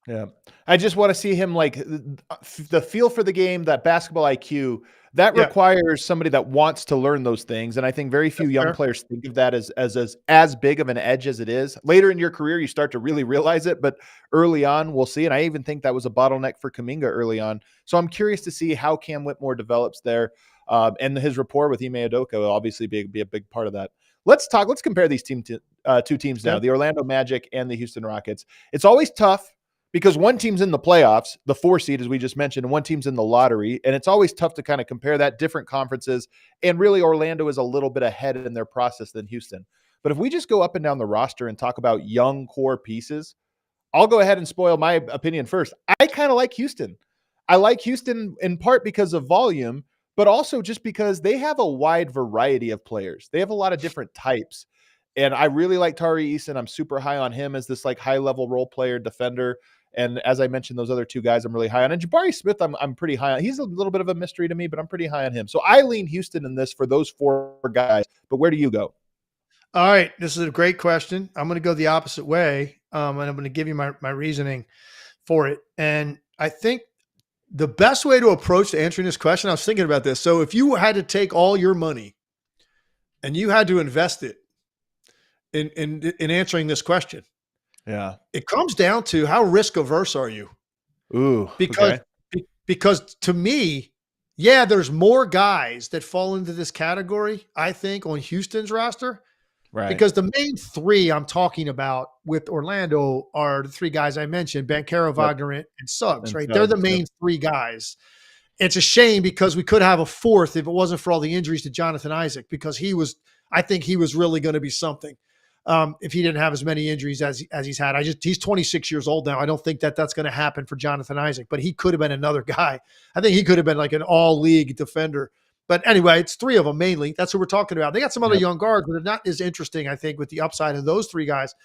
Yeah. I just want to see him like the feel for the game, that basketball IQ that requires somebody that wants to learn those things. And I think very few young players think of that as big of an edge as it is. Later in your career, you start to really realize it, but early on we'll see. And I even think that was a bottleneck for Kuminga early on. So I'm curious to see how Cam Whitmore develops there. And his rapport with Ime Udoka will obviously be a big part of that. Let's compare these two teams now, the Orlando Magic and the Houston Rockets. It's always tough because one team's in the playoffs, the 4 seed, as we just mentioned, and one team's in the lottery. And it's always tough to kind of compare that, different conferences. And really, Orlando is a little bit ahead in their process than Houston. But if we just go up and down the roster and talk about young core pieces, I'll go ahead and spoil my opinion first. I kind of like Houston. I like Houston in part because of volume, but also just because they have a wide variety of players. They have a lot of different types. And I really like Tari Eason. I'm super high on him as this like high-level role player defender. And as I mentioned, those other 2 guys I'm really high on. And Jabari Smith, I'm pretty high on. He's a little bit of a mystery to me, but I'm pretty high on him. So I lean Houston in this for those 4 guys. But where do you go? All right. This is a great question. I'm going to go the opposite way. And I'm going to give you my reasoning for it. And I think the best way to approach answering this question, I was thinking about this. So if you had to take all your money and you had to invest it in answering this question, it comes down to how risk averse are you? Ooh, because to me, there's more guys that fall into this category, I think, on Houston's roster Right. Because the main three I'm talking about with Orlando are the three guys I mentioned, Banchero, Wagner, and Suggs, right? They're the main three guys. It's a shame because we could have a fourth if it wasn't for all the injuries to Jonathan Isaac, because I think he was really going to be something if he didn't have as many injuries as he's had. He's 26 years old now. I don't think that's going to happen for Jonathan Isaac, but he could have been another guy. I think he could have been like an all-league defender. But anyway, it's three of them mainly. That's what we're talking about. They got some other young guards, but they're not as interesting, I think, with the upside of those three guys.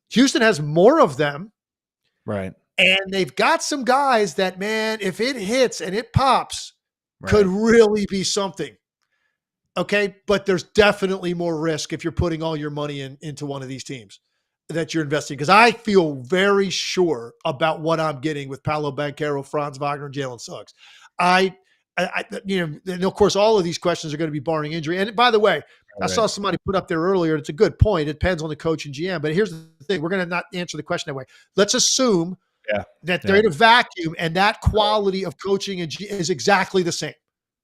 Houston has more of them. Right. And they've got some guys that, man, if it hits and it pops, could really be something. Okay. But there's definitely more risk if you're putting all your money into one of these teams that you're investing. Because I feel very sure about what I'm getting with Paolo Banchero, Franz Wagner, and Jalen Suggs. And of course, all of these questions are going to be barring injury. And by the way, I saw somebody put up there earlier. It's a good point. It depends on the coach and GM. But here's the thing. We're going to not answer the question that way. Let's assume that they're in a vacuum and that quality of coaching is exactly the same.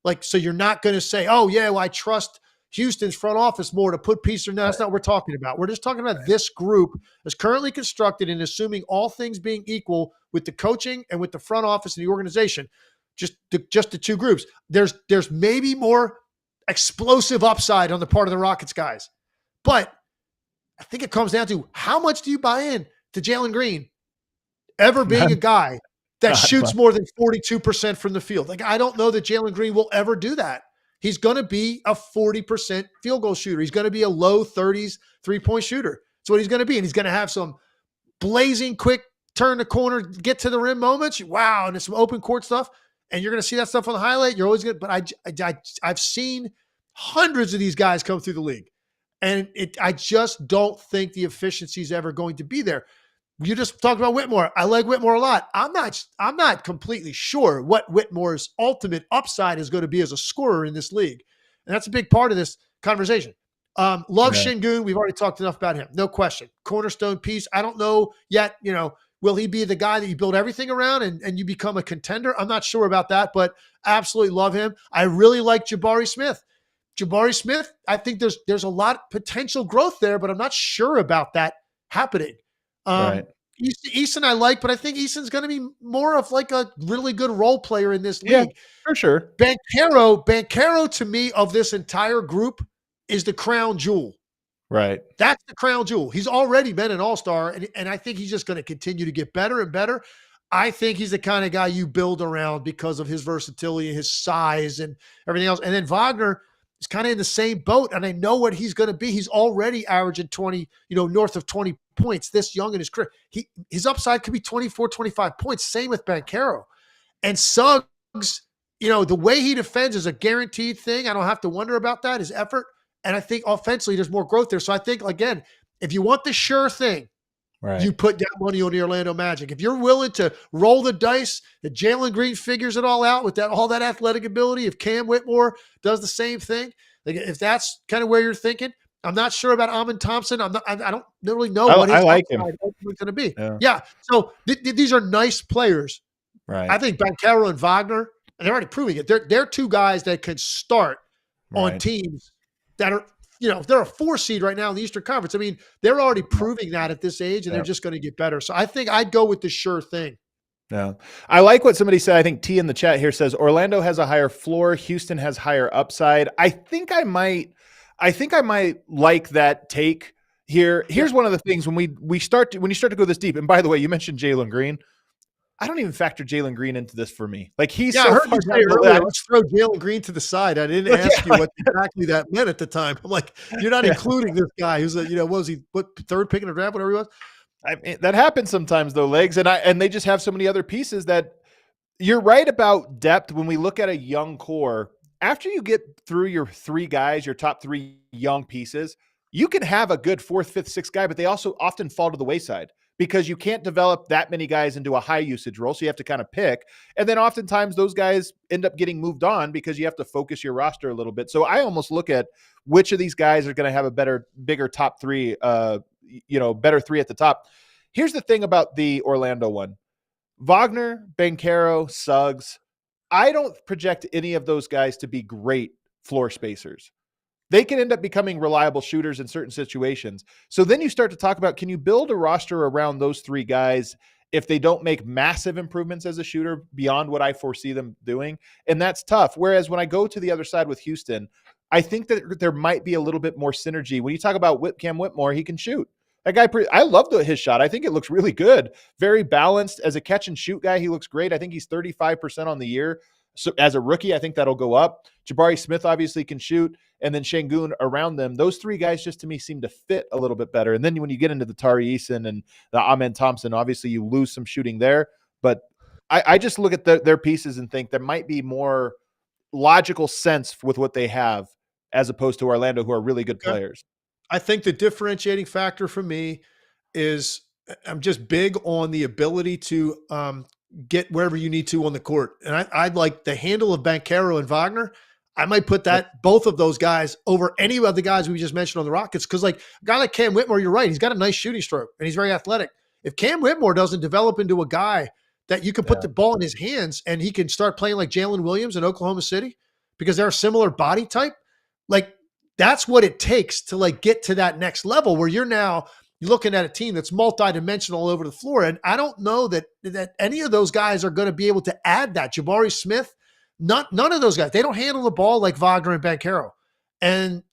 Like, so you're not going to say, oh, yeah, well, I trust Houston's front office more to put pieces. No, that's not what we're talking about. We're just talking about this group as currently constructed and assuming all things being equal with the coaching and with the front office and the organization. Just the two groups. There's maybe more explosive upside on the part of the Rockets guys. But I think it comes down to how much do you buy in to Jalen Green ever being a guy that shoots more than 42% from the field. Like, I don't know that Jalen Green will ever do that. He's going to be a 40% field goal shooter. He's going to be a low 30s three-point shooter. That's what he's going to be. And he's going to have some blazing quick turn the corner, get to the rim moments. Wow. And there's some open court stuff. And you're going to see that stuff on the highlight. You're always going to, but I've seen hundreds of these guys come through the league. And I just don't think the efficiency is ever going to be there. You just talked about Whitmore. I like Whitmore a lot. I'm not completely sure what Whitmore's ultimate upside is going to be as a scorer in this league. And that's a big part of this conversation. Love Sengun. We've already talked enough about him. No question. Cornerstone piece. I don't know yet, will he be the guy that you build everything around and you become a contender? I'm not sure about that, but absolutely love him. I really like Jabari Smith. I think there's a lot of potential growth there, but I'm not sure about that happening. Eason I like, but I think Eason's going to be more of like a really good role player in this league. Yeah, for sure. Banchero to me of this entire group is the crown jewel. Right. That's the crown jewel. He's already been an all-star, and I think he's just going to continue to get better and better. I think he's the kind of guy you build around because of his versatility, his size, and everything else. And then Wagner is kind of in the same boat, and I know what he's going to be. He's already averaging 20, north of 20 points this young in his career. His upside could be 24, 25 points. Same with Banchero. And Suggs, the way he defends is a guaranteed thing. I don't have to wonder about that, his effort. And I think offensively there's more growth there. So I think, again, if you want the sure thing, you put that money on the Orlando Magic. If you're willing to roll the dice, that Jalen Green figures it all out with all that athletic ability, if Cam Whitmore does the same thing, like if that's kind of where you're thinking, I'm not sure about Amin Thompson. I don't really know what his upside is going to be. Yeah. So these are nice players. Right. I think Banchero and Wagner, and they're already proving it. They're two guys that can start on teams that are, they're a 4 seed right now in the Eastern Conference. I mean, they're already proving that at this age, and they're just going to get better. So I think I'd go with the sure thing. Yeah. I like what somebody said. I think T in the chat here says Orlando has a higher floor. Houston has higher upside. I think I might like that take here. Here's one of the things when you start to go this deep. And by the way, you mentioned Jalen Green. I don't even factor Jalen Green into this for me. Like he's I heard you say earlier, let's throw Jalen Green to the side. I didn't ask you what exactly that meant at the time. I'm like, you're not including this guy who's what third pick in the draft, whatever he was. I mean, that happens sometimes though, Legs. And they just have so many other pieces that you're right about depth. When we look at a young core, after you get through your 3 guys, your top 3 young pieces, you can have a good 4th, 5th, 6th guy, but they also often fall to the wayside because you can't develop that many guys into a high usage role. So you have to kind of pick. And then oftentimes those guys end up getting moved on because you have to focus your roster a little bit. So I almost look at which of these guys are going to have a bigger top 3, better 3 at the top. Here's the thing about the Orlando one. Wagner, Banchero, Suggs, I don't project any of those guys to be great floor spacers. they can end up becoming reliable shooters in certain situations. So then you start to talk about, can you build a roster around those three guys if they don't make massive improvements as a shooter beyond what I foresee them doing? And that's tough. Whereas when I go to the other side with Houston, I think that there might be a little bit more synergy. When you talk about Cam Whitmore, he can shoot. That guy, I love his shot. I think it looks really good. Very balanced. As a catch and shoot guy, he looks great. I think he's 35% on the year. So as a rookie, I think that'll go up. Jabari Smith obviously can shoot, and then Sengun around them. Those three guys just to me seem to fit a little bit better. And then when you get into the Tari Eason and the Amen Thompson, obviously you lose some shooting there. But I just look at their pieces and think there might be more logical sense with what they have as opposed to Orlando, who are really good players. I think the differentiating factor for me is I'm just big on the ability to get wherever you need to on the court. And I'd like the handle of Banchero and Wagner. I might put both of those guys over any of the guys we just mentioned on the Rockets. Because like a guy like Cam Whitmore, you're right. He's got a nice shooting stroke and he's very athletic. If Cam Whitmore doesn't develop into a guy that you can put the ball in his hands and he can start playing like Jalen Williams in Oklahoma City because they're a similar body type, like that's what it takes to like get to that next level where you're looking at a team that's multidimensional all over the floor. And I don't know that any of those guys are going to be able to add that. Jabari Smith, none of those guys, they don't handle the ball like Wagner and Banchero. And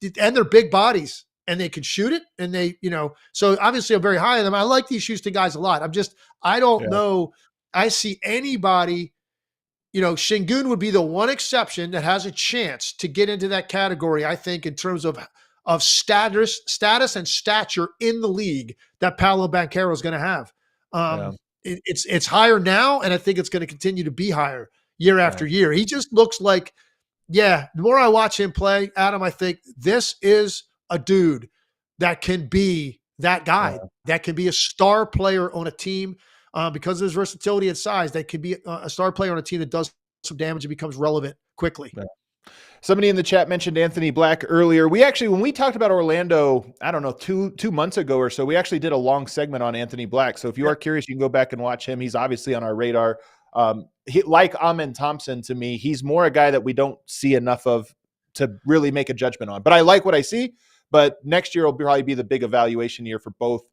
they're big bodies and they can shoot it. And they, so obviously I'm very high on them. I like these Houston guys a lot. I don't know. I see anybody, Sengun would be the one exception that has a chance to get into that category, I think, in terms of status and stature in the league that Paolo Banchero is going to have. It's higher now, and I think it's going to continue to be higher year after year. He just looks like, the more I watch him play, Adam, I think this is a dude that can be that guy, that can be a star player on a team. Because of his versatility and size, that could be a star player on a team that does some damage and becomes relevant quickly. Yeah. Somebody in the chat mentioned Anthony Black earlier. We actually, when we talked about Orlando, I don't know, two months ago or so, we actually did a long segment on Anthony Black. So if you are curious, you can go back and watch him. He's obviously on our radar. Like Amen Thompson, to me, he's more a guy that we don't see enough of to really make a judgment on. But I like what I see. But next year will probably be the big evaluation year for both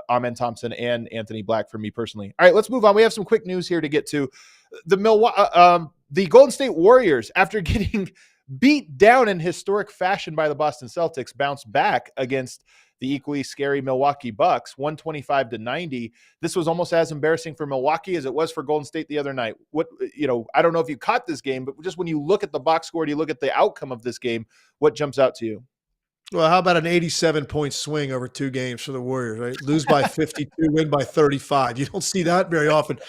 Amen Thompson and Anthony Black for me personally. All right, let's move on. We have some quick news here to get to. The Golden State Warriors, after getting beat down in historic fashion by the Boston Celtics, bounced back against the equally scary Milwaukee Bucks, 125-90. This was almost as embarrassing for Milwaukee as it was for Golden State the other night. I don't know if you caught this game, but just when you look at the box score, you look at the outcome of this game, what jumps out to you? Well, how about an 87-point swing over 2 games for the Warriors, right? Lose by 52, win by 35. You don't see that very often.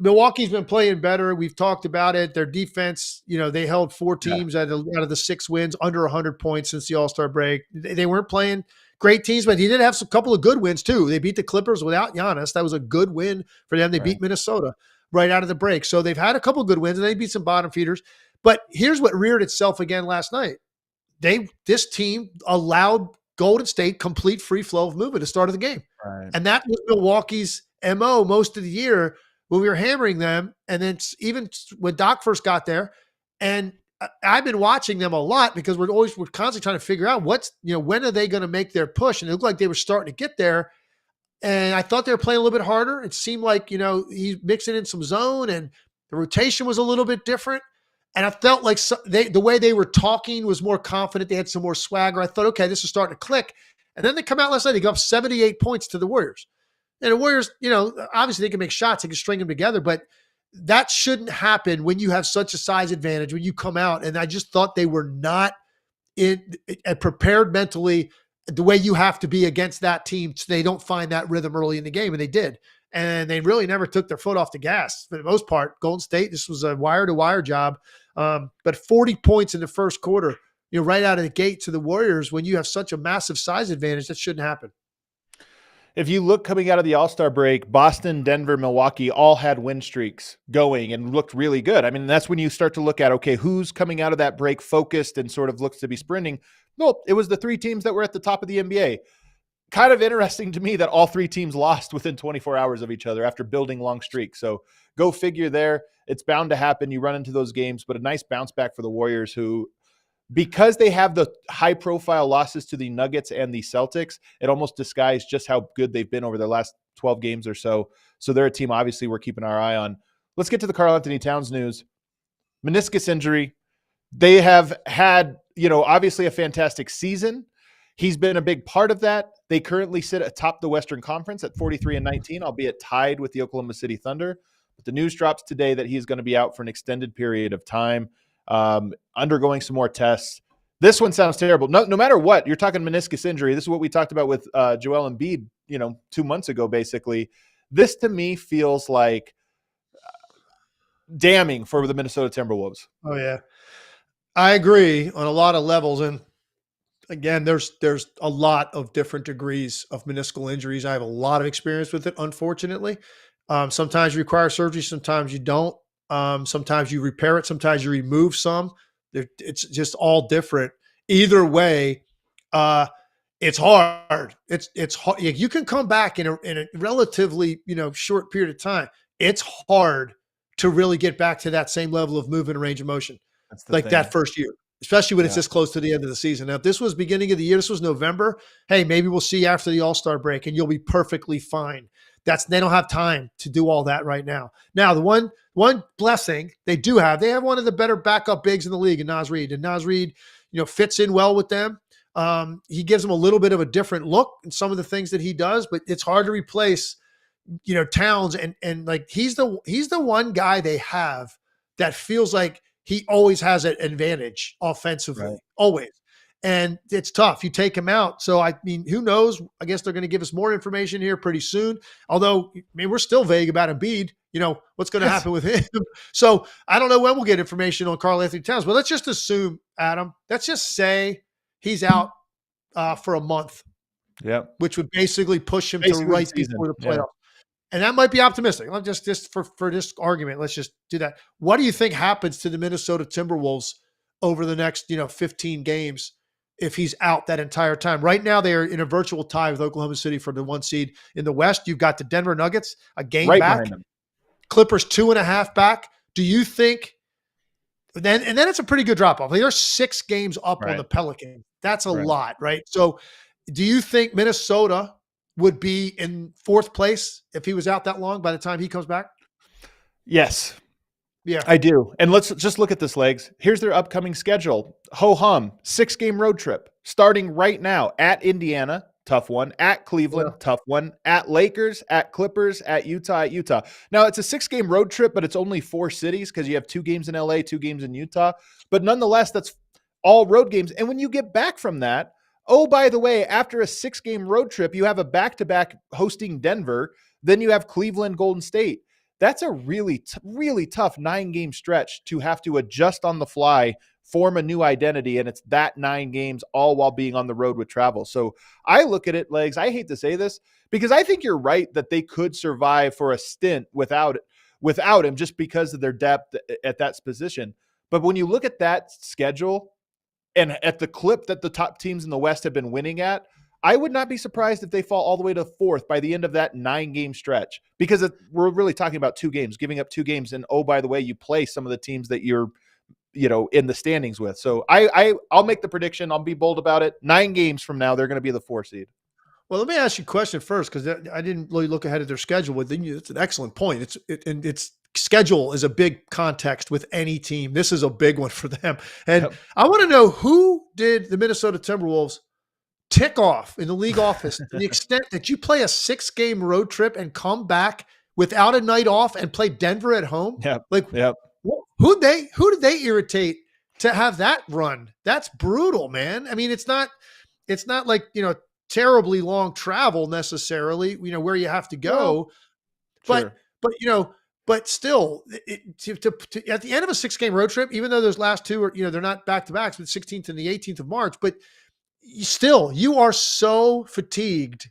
Milwaukee's been playing better. We've talked about it. Their defense, they held 4 teams out of the 6 wins under 100 points since the All-Star break. They weren't playing great teams, but he did have a couple of good wins too. They beat the Clippers without Giannis. That was a good win for them. They beat Minnesota right out of the break. So they've had a couple of good wins, and they beat some bottom feeders. But here's what reared itself again last night. This team allowed Golden State complete free flow of movement at the start of the game. Right. And that was Milwaukee's MO most of the year when we were hammering them. And then even when Doc first got there, and I've been watching them a lot because we're constantly trying to figure out when are they going to make their push? And it looked like they were starting to get there. And I thought they were playing a little bit harder. It seemed like, he's mixing in some zone and the rotation was a little bit different. And I felt like the way they were talking was more confident. They had some more swagger. I thought, okay, this is starting to click. And then they come out last night. They go up 78 points to the Warriors. And the Warriors, obviously they can make shots. They can string them together. But that shouldn't happen when you have such a size advantage, when you come out. And I just thought they were not prepared mentally the way you have to be against that team so they don't find that rhythm early in the game. And they did. And they really never took their foot off the gas. For the most part, Golden State, this was a wire-to-wire job. But 40 points in the first quarter, right out of the gate to the Warriors, when you have such a massive size advantage, that shouldn't happen. If you look coming out of the All-Star break, Boston, Denver, Milwaukee all had win streaks going and looked really good. I mean, that's when you start to look at, okay, who's coming out of that break focused and sort of looks to be sprinting. Well, it was the 3 teams that were at the top of the NBA. kind of interesting to me that all three teams lost within 24 hours of each other after building long streaks. So go figure there. It's bound to happen. You run into those games, but a nice bounce back for the Warriors, who, because they have the high profile losses to the Nuggets and the Celtics, it almost disguised just how good they've been over their last 12 games or so. So they're a team, obviously, we're keeping our eye on. Let's get to the Karl-Anthony Towns news. Meniscus injury. They have had, obviously a fantastic season. He's been a big part of that. They currently sit atop the Western Conference at 43-19, albeit tied with the Oklahoma City Thunder. But the news drops today that he's going to be out for an extended period of time, undergoing some more tests. This one sounds terrible. No matter what, you're talking meniscus injury. This is what we talked about with Joel Embiid, 2 months ago, basically. This to me feels like damning for the Minnesota Timberwolves. Oh, yeah. I agree on a lot of levels. And again, there's a lot of different degrees of meniscal injuries. I have a lot of experience with it, unfortunately. Sometimes you require surgery, sometimes you don't. Sometimes you repair it, sometimes you remove some. It's just all different. Either way, it's hard. It's hard. You can come back in a relatively short period of time. It's hard to really get back to that same level of movement and range of motion like that first year, especially when it's this close to the end of the season. Now, if this was beginning of the year, this was November, hey, maybe we'll see after the All-Star break and you'll be perfectly fine. They don't have time to do all that right now. Now, the one blessing they have one of the better backup bigs in the league in Naz Reid. And Naz Reid, fits in well with them. He gives them a little bit of a different look in some of the things that he does, but it's hard to replace Towns, and like he's the one guy they have that feels like he always has an advantage offensively, always. And it's tough. You take him out. So, I mean, who knows? I guess they're going to give us more information here pretty soon. Although, we're still vague about Embiid, what's going to happen with him. So I don't know when we'll get information on Karl-Anthony Towns, but let's just assume, Adam, let's just say he's out for a month. Yeah. Which would basically push him to right before the playoffs. And that might be optimistic. Just for this argument, let's just do that. What do you think happens to the Minnesota Timberwolves over the next, 15 games if he's out that entire time? Right now, they are in a virtual tie with Oklahoma City for the 1 seed in the West. You've got the Denver Nuggets, a game back. Clippers 2.5 back. Do you think then it's a pretty good drop off. They're 6 games up on the Pelicans. That's a lot, right? So do you think Minnesota would be in 4th place if he was out that long by the time he comes back? Yes. Yeah, I do. And let's just look at this, Legs. Here's their upcoming schedule. Ho-hum, 6-game road trip starting right now at Indiana, tough one, at Cleveland, tough one, at Lakers, at Clippers, at Utah, Now, it's a 6-game road trip, but it's only 4 cities because you have 2 games in LA, 2 games in Utah. But nonetheless, that's all road games. And when you get back from that, oh, by the way, after a 6-game road trip, you have a back-to-back hosting Denver. Then you have Cleveland, Golden State. That's a really, really tough 9-game stretch to have to adjust on the fly, form a new identity, and it's that 9 games all while being on the road with travel. So I look at it, Legs, I hate to say this, because I think you're right that they could survive for a stint without him just because of their depth at that position. But when you look at that schedule, and at the clip that the top teams in the West have been winning at, I would not be surprised if they fall all the way to 4th by the end of that 9-game stretch, because we're really talking about 2 games, giving up 2 games. And oh, by the way, you play some of the teams that you're, in the standings with. So I'll make the prediction. I'll be bold about it. 9 games from now, they're going to be the 4 seed. Well, let me ask you a question first, because I didn't really look ahead at their schedule. It's an excellent point. It's schedule is a big context with any team. This is a big one for them. And I want to know, who did the Minnesota Timberwolves tick off in the league office to the extent that you play a 6-game road trip and come back without a night off and play Denver at home? Who did they irritate to have that run? That's brutal, man. I mean, it's not like, terribly long travel necessarily, where you have to go, but still, at the end of a 6-game road trip, even though those last 2 are, they're not back-to-backs, but 16th and the 18th of March, but you are so fatigued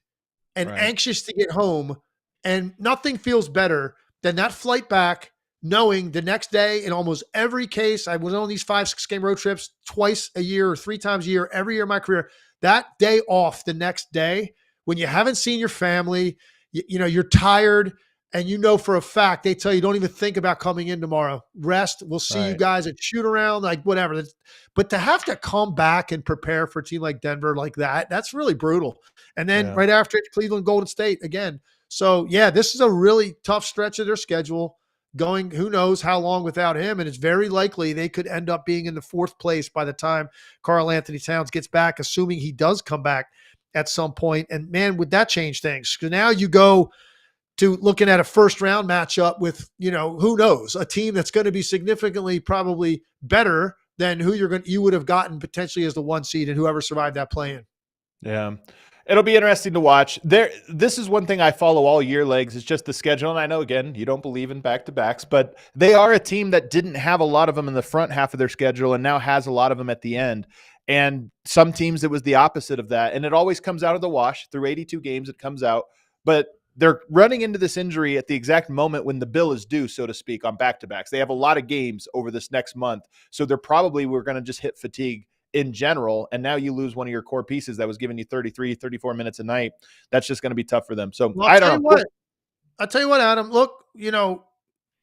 and anxious to get home, and nothing feels better than that flight back, knowing the next day, in almost every case, I was on these 5-6-game road trips twice a year or 3 times a year, every year of my career, that day off the next day when you haven't seen your family, you're tired, and for a fact they tell you don't even think about coming in tomorrow. Rest. We'll see you guys at shoot around, like whatever. But to have to come back and prepare for a team like Denver like that, that's really brutal. And then right after it, Cleveland, Golden State again. So this is a really tough stretch of their schedule. Going who knows how long without him, and it's very likely they could end up being in the 4th place by the time Karl-Anthony Towns gets back, assuming he does come back at some point. And man, would that change things? Because now you go to looking at a first round matchup with, who knows, a team that's going to be significantly probably better than who you would have gotten potentially as the 1 seed and whoever survived that play-in. Yeah. It'll be interesting to watch. This is one thing I follow all year, Legs. It's just the schedule. And I know, again, you don't believe in back-to-backs, but they are a team that didn't have a lot of them in the front half of their schedule and now has a lot of them at the end. And some teams, it was the opposite of that. And it always comes out of the wash. Through 82 games, it comes out. But they're running into this injury at the exact moment when the bill is due, so to speak, on back-to-backs. They have a lot of games over this next month. So we're going to just hit fatigue in general, and now you lose one of your core pieces that was giving you 33, 34 minutes a night. That's just going to be tough for them. So I don't know. I'll tell you what, Adam, look,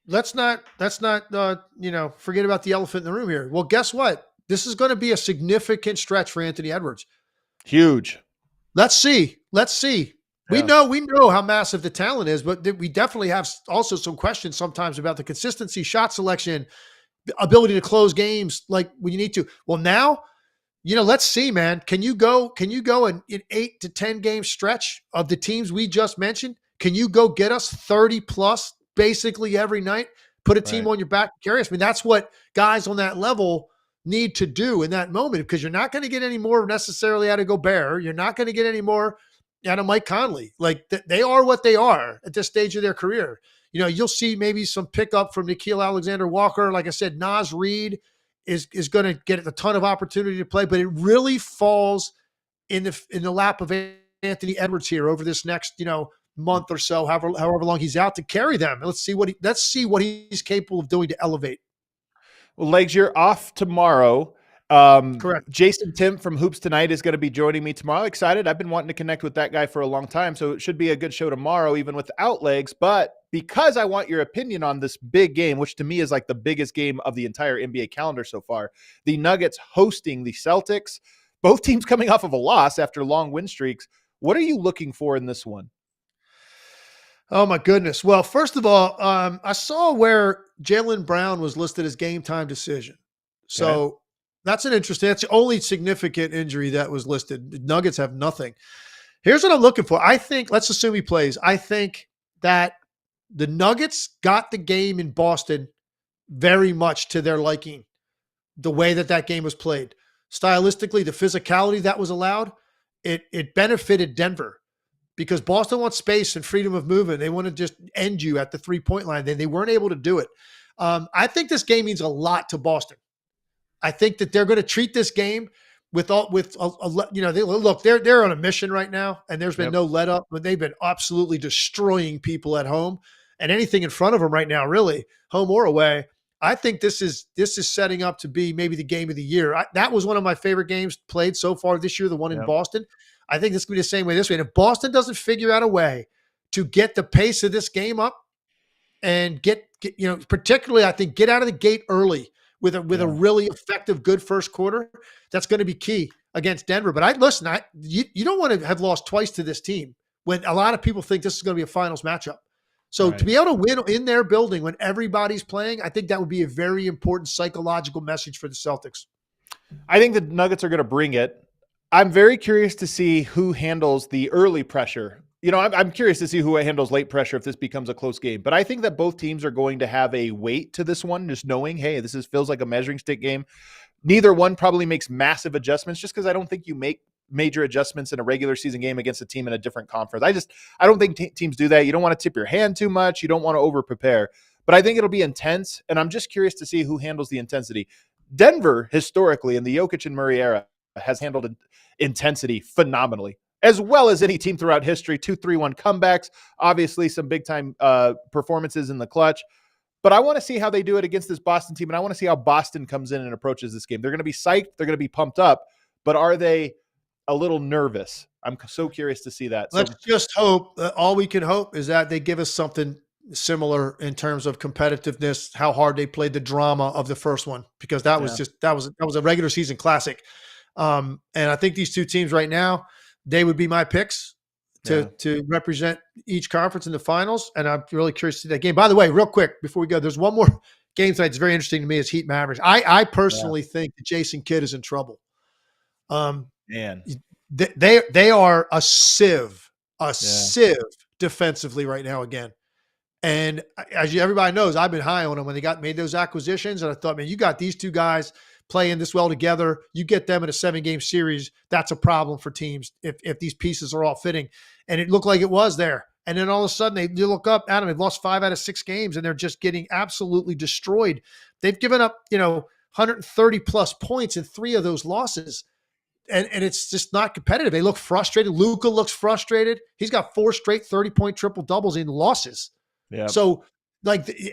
let's not forget about the elephant in the room here. Well, guess what? This is going to be a significant stretch for Anthony Edwards. Huge. Let's see. We know how massive the talent is, but we definitely have also some questions sometimes about the consistency, shot selection, ability to close games like when you need to. Well, now, let's see, man. Can you go in 8 to 10 game stretch of the teams we just mentioned? Can you go get us 30 plus basically every night? Put a team on your back. Curious. I mean, that's what guys on that level need to do in that moment, because you're not going to get any more necessarily out of Gobert. You're not going to get any more out of Mike Conley. Like they are what they are at this stage of their career. You'll see maybe some pickup from Nickeil Alexander-Walker. Like I said, Naz Reid is going to get a ton of opportunity to play, but it really falls in the lap of Anthony Edwards here over this next, month or so, however long he's out, to carry them. Let's see what he's capable of doing to elevate. Well, Legs, you're off tomorrow. Correct. Jason Tim from Hoops Tonight is going to be joining me tomorrow. Excited. I've been wanting to connect with that guy for a long time, so it should be a good show tomorrow, even without Legs. But because I want your opinion on this big game, which to me is like the biggest game of the entire NBA calendar so far, the Nuggets hosting the Celtics, both teams coming off of a loss after long win streaks. What are you looking for in this one? Oh, my goodness. Well, first of all, I saw where Jaylen Brown was listed as game time decision. So that's that's the only significant injury that was listed. The Nuggets have nothing. Here's what I'm looking for. I think, let's assume he plays. I think that the Nuggets got the game in Boston very much to their liking, the way that game was played. Stylistically, the physicality that was allowed, it benefited Denver, because Boston wants space and freedom of movement. They want to just end you at the 3-point line. They weren't able to do it. I think this game means a lot to Boston. I think that they're going to treat this game they're on a mission right now, and there's been no let up, but they've been absolutely destroying people at home and anything in front of them right now, really, home or away. I think this is setting up to be maybe the game of the year. That was one of my favorite games played so far this year, the one in Boston. I think this could be the same way this way. And if Boston doesn't figure out a way to get the pace of this game up and get particularly, I think, get out of the gate early with a really effective, good first quarter, that's going to be key against Denver. But you don't want to have lost twice to this team when a lot of people think this is going to be a finals matchup. So to be able to win in their building when everybody's playing, I think that would be a very important psychological message for the Celtics. I think the Nuggets are going to bring it. I'm very curious to see who handles the early pressure. I'm curious to see who handles late pressure if this becomes a close game. But I think that both teams are going to have a weight to this one, just knowing, hey, feels like a measuring stick game. Neither one probably makes massive adjustments, just because I don't think you make major adjustments in a regular season game against a team in a different conference. I don't think teams do that. You don't want to tip your hand too much. You don't want to over prepare. But I think it'll be intense, and I'm just curious to see who handles the intensity. Denver, historically, in the Jokic and Murray era, has handled intensity phenomenally, as well as any team throughout history. 2-3-1 comebacks, obviously some big-time performances in the clutch. But I want to see how they do it against this Boston team, and I want to see how Boston comes in and approaches this game. They're going to be psyched. They're going to be pumped up. But are they a little nervous. I'm so curious to see that. Let's just hope. All we can hope is that they give us something similar in terms of competitiveness, how hard they played, the drama of the first one, because that was that was a regular season classic. And I think these two teams right now, they would be my picks to represent each conference in the finals. And I'm really curious to see that game. By the way, real quick before we go, there's one more game tonight that's very interesting to me is Heat Mavericks. I personally think that Jason Kidd is in trouble. Man, they are a sieve defensively right now again. And as everybody knows, I've been high on them when they made those acquisitions. And I thought, man, you got these two guys playing this well together. You get them in a 7-game series. That's a problem for teams if these pieces are all fitting. And it looked like it was there. And then all of a sudden you look up, Adam, they've lost 5 out of 6 games and they're just getting absolutely destroyed. They've given up, 130 plus points in 3 of those losses. And it's just not competitive. They look frustrated. Luka looks frustrated. He's got 4 straight 30-point triple doubles in losses. Yeah. So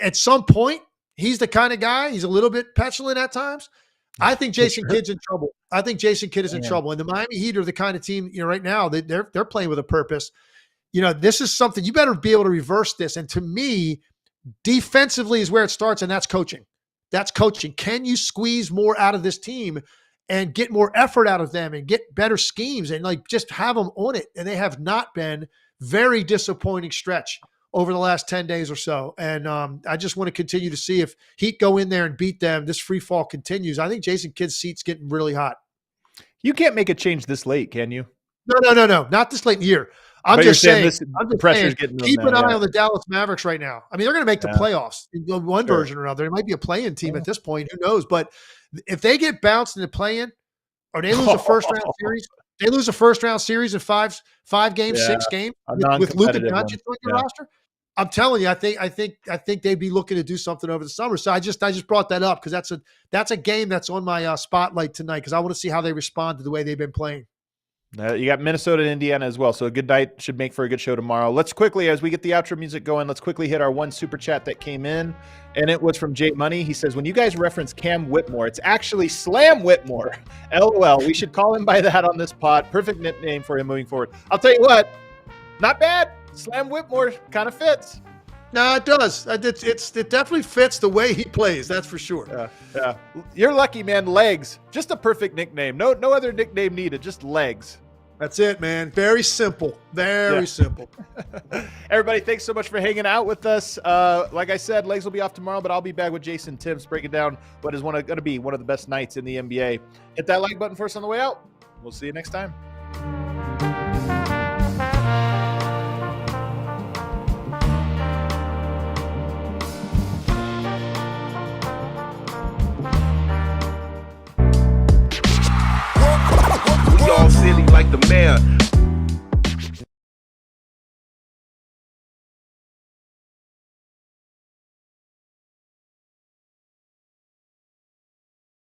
at some point, he's the kind of guy, he's a little bit petulant at times. I think Jason Kidd's in trouble. I think Jason Kidd is in trouble. And the Miami Heat are the kind of team, right now, they're playing with a purpose. This is something you better be able to reverse this. And to me, defensively is where it starts, and that's coaching. That's coaching. Can you squeeze more out of this team and get more effort out of them and get better schemes and just have them on it? And they have not been. Very disappointing stretch over the last 10 days or so. And I just want to continue to see if Heat go in there and beat them. This free fall continues. I think Jason Kidd's seat's getting really hot. You can't make a change this late, can you? No. Not this late in the year. I'm just saying getting keep an eye on the Dallas Mavericks right now. I mean, they're going to make the playoffs in one version or another. It might be a play-in team at this point. Who knows? But if they get bounced in the play-in or they lose a first-round series, they lose a first-round series in 5 games, 6 games with Luka Doncic on your roster. I'm telling you, I think they'd be looking to do something over the summer. So I just brought that up because that's a game that's on my spotlight tonight because I want to see how they respond to the way they've been playing. You got Minnesota and Indiana as well. So a good night should make for a good show tomorrow. Let's quickly, as we get the outro music going, let's quickly hit our one super chat that came in. And it was from Jay Money. He says, when you guys reference Cam Whitmore, it's actually Slam Whitmore. LOL. We should call him by that on this pod. Perfect nickname for him moving forward. I'll tell you what, not bad. Slam Whitmore kind of fits. No, it does. It definitely fits the way he plays. That's for sure. Yeah. You're lucky, man. Legs. Just a perfect nickname. No other nickname needed. Just Legs. That's it, man. Very simple. Very simple. Everybody, thanks so much for hanging out with us. Like I said, Legs will be off tomorrow, but I'll be back with Jason Tibbs breaking down what is going to be one of the best nights in the NBA. Hit that like button for us on the way out. We'll see you next time. All silly like the mayor.